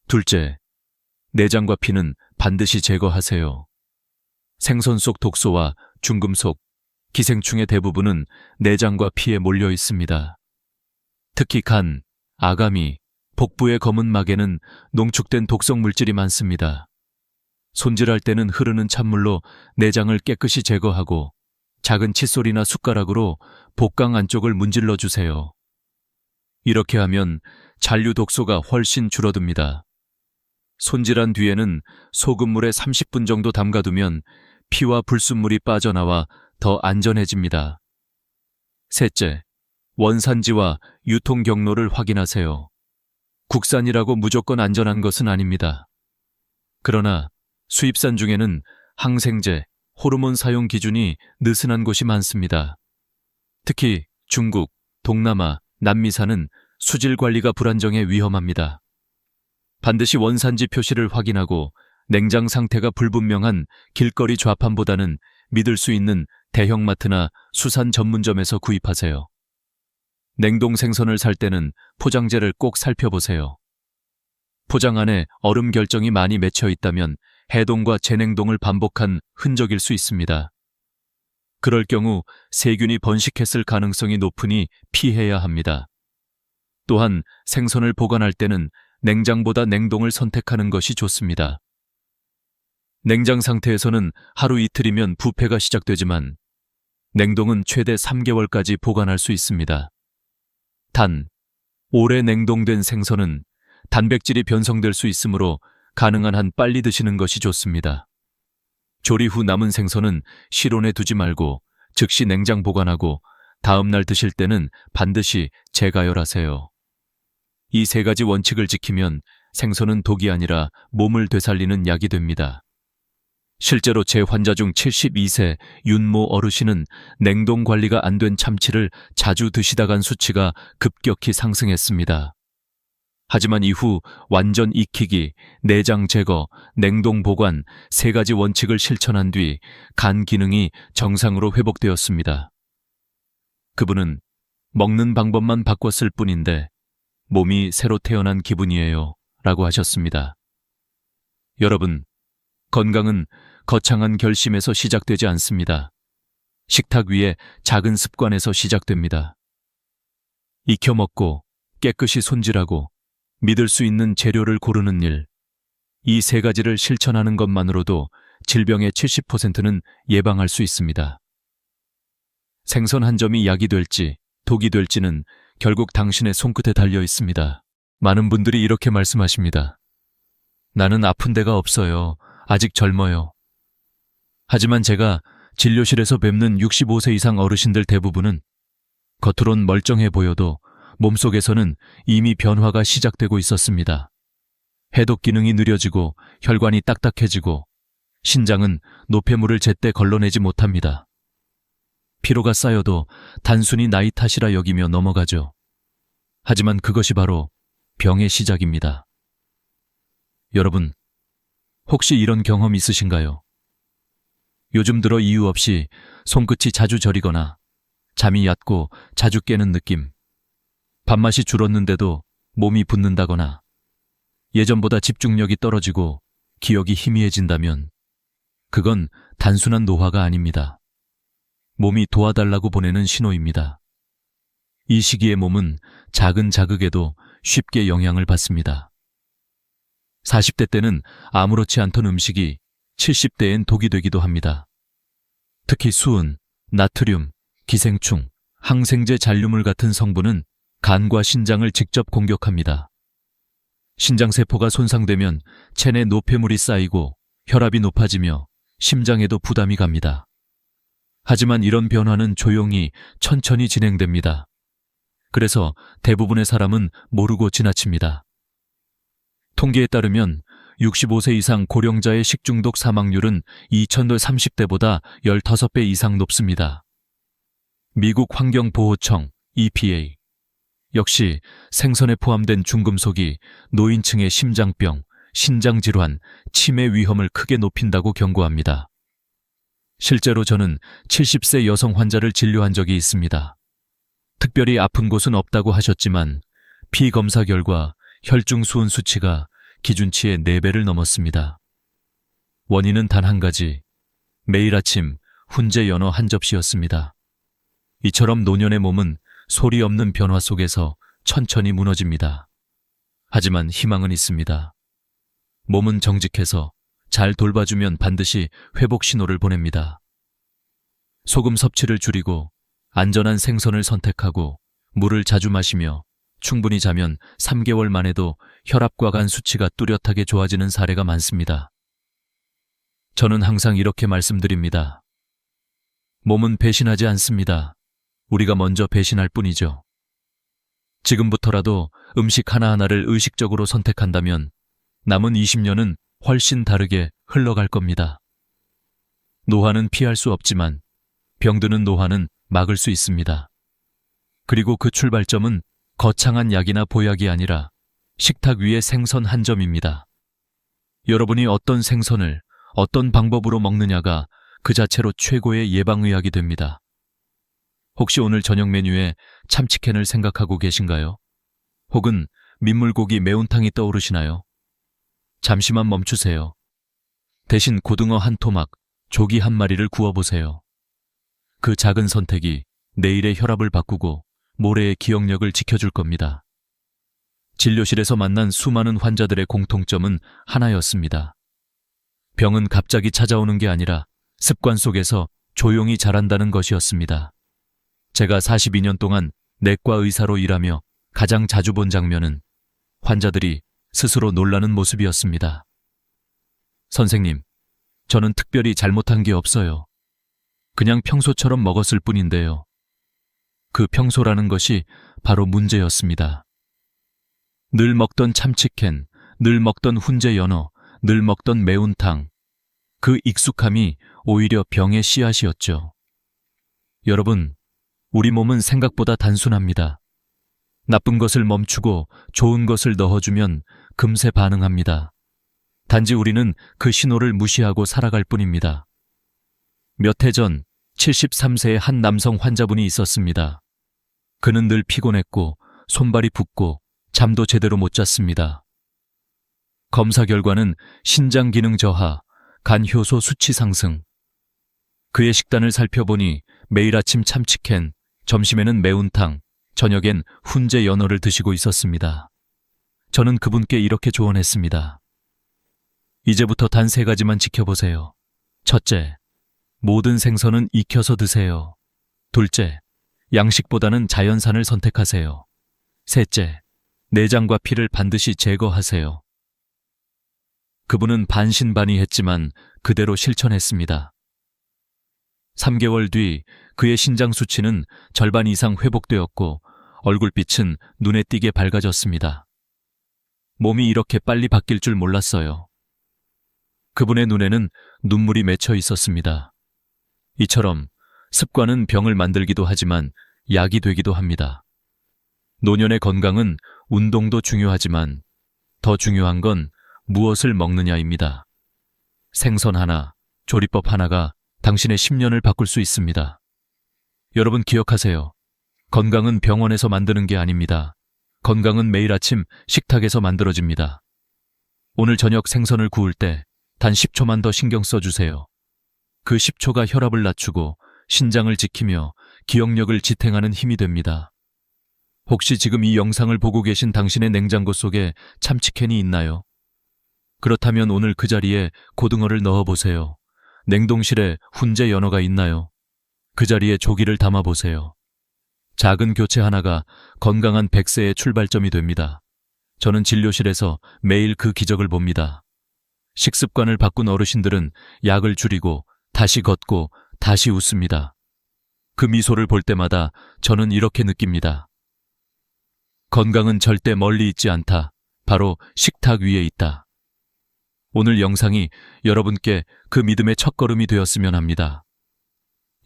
Speaker 1: 둘째, 내장과 피는 반드시 제거하세요. 생선 속 독소와 중금속, 기생충의 대부분은 내장과 피에 몰려 있습니다. 특히 간, 아가미, 복부의 검은 막에는 농축된 독성 물질이 많습니다. 손질할 때는 흐르는 찬물로 내장을 깨끗이 제거하고 작은 칫솔이나 숟가락으로 복강 안쪽을 문질러 주세요. 이렇게 하면 잔류 독소가 훨씬 줄어듭니다. 손질한 뒤에는 소금물에 30분 정도 담가두면 피와 불순물이 빠져나와 더 안전해집니다. 셋째, 원산지와 유통 경로를 확인하세요. 국산이라고 무조건 안전한 것은 아닙니다. 그러나 수입산 중에는 항생제, 호르몬 사용 기준이 느슨한 곳이 많습니다. 특히 중국, 동남아, 남미산은 수질 관리가 불안정해 위험합니다. 반드시 원산지 표시를 확인하고 냉장 상태가 불분명한 길거리 좌판보다는 믿을 수 있는 대형마트나 수산 전문점에서 구입하세요. 냉동 생선을 살 때는 포장재를 꼭 살펴보세요. 포장 안에 얼음 결정이 많이 맺혀 있다면 해동과 재냉동을 반복한 흔적일 수 있습니다. 그럴 경우 세균이 번식했을 가능성이 높으니 피해야 합니다. 또한 생선을 보관할 때는 냉장보다 냉동을 선택하는 것이 좋습니다. 냉장 상태에서는 하루 이틀이면 부패가 시작되지만 냉동은 최대 3개월까지 보관할 수 있습니다. 단, 오래 냉동된 생선은 단백질이 변성될 수 있으므로 가능한 한 빨리 드시는 것이 좋습니다. 조리 후 남은 생선은 실온에 두지 말고 즉시 냉장 보관하고 다음 날 드실 때는 반드시 재가열하세요. 이 세 가지 원칙을 지키면 생선은 독이 아니라 몸을 되살리는 약이 됩니다. 실제로 제 환자 중 72세 윤모 어르신은 냉동 관리가 안 된 참치를 자주 드시다간 수치가 급격히 상승했습니다. 하지만 이후 완전 익히기, 내장 제거, 냉동 보관 세 가지 원칙을 실천한 뒤 간 기능이 정상으로 회복되었습니다. 그분은 먹는 방법만 바꿨을 뿐인데 몸이 새로 태어난 기분이에요 라고 하셨습니다. 여러분, 건강은 거창한 결심에서 시작되지 않습니다. 식탁 위에 작은 습관에서 시작됩니다. 익혀 먹고 깨끗이 손질하고 믿을 수 있는 재료를 고르는 일, 이 세 가지를 실천하는 것만으로도 질병의 70%는 예방할 수 있습니다. 생선 한 점이 약이 될지 독이 될지는 결국 당신의 손끝에 달려 있습니다. 많은 분들이 이렇게 말씀하십니다. 나는 아픈 데가 없어요. 아직 젊어요. 하지만 제가 진료실에서 뵙는 65세 이상 어르신들 대부분은 겉으론 멀쩡해 보여도 몸속에서는 이미 변화가 시작되고 있었습니다. 해독 기능이 느려지고 혈관이 딱딱해지고 신장은 노폐물을 제때 걸러내지 못합니다. 피로가 쌓여도 단순히 나이 탓이라 여기며 넘어가죠. 하지만 그것이 바로 병의 시작입니다. 여러분, 혹시 이런 경험 있으신가요? 요즘 들어 이유 없이 손끝이 자주 저리거나 잠이 얕고 자주 깨는 느낌, 밥맛이 줄었는데도 몸이 붓는다거나 예전보다 집중력이 떨어지고 기억이 희미해진다면 그건 단순한 노화가 아닙니다. 몸이 도와달라고 보내는 신호입니다. 이 시기의 몸은 작은 자극에도 쉽게 영향을 받습니다. 40대 때는 아무렇지 않던 음식이 70대엔 독이 되기도 합니다. 특히 수은, 나트륨, 기생충, 항생제 잔류물 같은 성분은 간과 신장을 직접 공격합니다. 신장세포가 손상되면 체내 노폐물이 쌓이고 혈압이 높아지며 심장에도 부담이 갑니다. 하지만 이런 변화는 조용히 천천히 진행됩니다. 그래서 대부분의 사람은 모르고 지나칩니다. 통계에 따르면 65세 이상 고령자의 식중독 사망률은 2030대보다 15배 이상 높습니다. 미국 환경보호청 EPA 역시 생선에 포함된 중금속이 노인층의 심장병, 신장질환, 치매 위험을 크게 높인다고 경고합니다. 실제로 저는 70세 여성 환자를 진료한 적이 있습니다. 특별히 아픈 곳은 없다고 하셨지만 피 검사 결과 혈중 수은 수치가 기준치의 4배를 넘었습니다. 원인은 단 한 가지, 매일 아침 훈제 연어 한 접시였습니다. 이처럼 노년의 몸은 소리 없는 변화 속에서 천천히 무너집니다. 하지만 희망은 있습니다. 몸은 정직해서 잘 돌봐주면 반드시 회복 신호를 보냅니다. 소금 섭취를 줄이고 안전한 생선을 선택하고 물을 자주 마시며 충분히 자면 3개월 만에도 혈압과 간 수치가 뚜렷하게 좋아지는 사례가 많습니다. 저는 항상 이렇게 말씀드립니다. 몸은 배신하지 않습니다. 우리가 먼저 배신할 뿐이죠. 지금부터라도 음식 하나하나를 의식적으로 선택한다면 남은 20년은 훨씬 다르게 흘러갈 겁니다. 노화는 피할 수 없지만 병드는 노화는 막을 수 있습니다. 그리고 그 출발점은 거창한 약이나 보약이 아니라 식탁 위의 생선 한 점입니다. 여러분이 어떤 생선을 어떤 방법으로 먹느냐가 그 자체로 최고의 예방의학이 됩니다. 혹시 오늘 저녁 메뉴에 참치캔을 생각하고 계신가요? 혹은 민물고기 매운탕이 떠오르시나요? 잠시만 멈추세요. 대신 고등어 한 토막, 조기 한 마리를 구워보세요. 그 작은 선택이 내일의 혈압을 바꾸고 모레의 기억력을 지켜줄 겁니다. 진료실에서 만난 수많은 환자들의 공통점은 하나였습니다. 병은 갑자기 찾아오는 게 아니라 습관 속에서 조용히 자란다는 것이었습니다. 제가 42년 동안 내과 의사로 일하며 가장 자주 본 장면은 환자들이 스스로 놀라는 모습이었습니다. 선생님, 저는 특별히 잘못한 게 없어요. 그냥 평소처럼 먹었을 뿐인데요. 그 평소라는 것이 바로 문제였습니다. 늘 먹던 참치캔, 늘 먹던 훈제 연어, 늘 먹던 매운탕. 그 익숙함이 오히려 병의 씨앗이었죠. 여러분, 우리 몸은 생각보다 단순합니다. 나쁜 것을 멈추고 좋은 것을 넣어주면 금세 반응합니다. 단지 우리는 그 신호를 무시하고 살아갈 뿐입니다. 몇 해 전 73세의 한 남성 환자분이 있었습니다. 그는 늘 피곤했고 손발이 붓고 잠도 제대로 못 잤습니다. 검사 결과는 신장 기능 저하, 간 효소 수치 상승. 그의 식단을 살펴보니 매일 아침 참치캔, 점심에는 매운탕, 저녁엔 훈제 연어를 드시고 있었습니다. 저는 그분께 이렇게 조언했습니다. 이제부터 단 3가지만 지켜보세요. 첫째, 모든 생선은 익혀서 드세요. 둘째, 양식보다는 자연산을 선택하세요. 셋째, 내장과 피를 반드시 제거하세요. 그분은 반신반의했지만 그대로 실천했습니다. 3개월 뒤 그의 신장 수치는 절반 이상 회복되었고 얼굴빛은 눈에 띄게 밝아졌습니다. 몸이 이렇게 빨리 바뀔 줄 몰랐어요. 그분의 눈에는 눈물이 맺혀 있었습니다. 이처럼 습관은 병을 만들기도 하지만 약이 되기도 합니다. 노년의 건강은 운동도 중요하지만 더 중요한 건 무엇을 먹느냐입니다. 생선 하나, 조리법 하나가 당신의 10년을 바꿀 수 있습니다. 여러분 기억하세요. 건강은 병원에서 만드는 게 아닙니다. 건강은 매일 아침 식탁에서 만들어집니다. 오늘 저녁 생선을 구울 때 단 10초만 더 신경 써주세요. 그 10초가 혈압을 낮추고 신장을 지키며 기억력을 지탱하는 힘이 됩니다. 혹시 지금 이 영상을 보고 계신 당신의 냉장고 속에 참치캔이 있나요? 그렇다면 오늘 그 자리에 고등어를 넣어보세요. 냉동실에 훈제 연어가 있나요? 그 자리에 조기를 담아보세요. 작은 교체 하나가 건강한 100세의 출발점이 됩니다. 저는 진료실에서 매일 그 기적을 봅니다. 식습관을 바꾼 어르신들은 약을 줄이고 다시 걷고 다시 웃습니다. 그 미소를 볼 때마다 저는 이렇게 느낍니다. 건강은 절대 멀리 있지 않다. 바로 식탁 위에 있다. 오늘 영상이 여러분께 그 믿음의 첫걸음이 되었으면 합니다.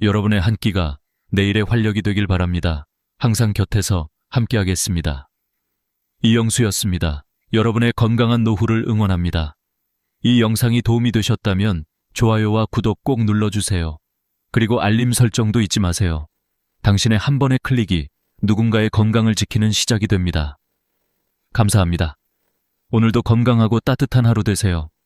Speaker 1: 여러분의 한 끼가 내일의 활력이 되길 바랍니다. 항상 곁에서 함께하겠습니다. 이영수였습니다. 여러분의 건강한 노후를 응원합니다. 이 영상이 도움이 되셨다면 좋아요와 구독 꼭 눌러주세요. 그리고 알림 설정도 잊지 마세요. 당신의 한 번의 클릭이 누군가의 건강을 지키는 시작이 됩니다. 감사합니다. 오늘도 건강하고 따뜻한 하루 되세요.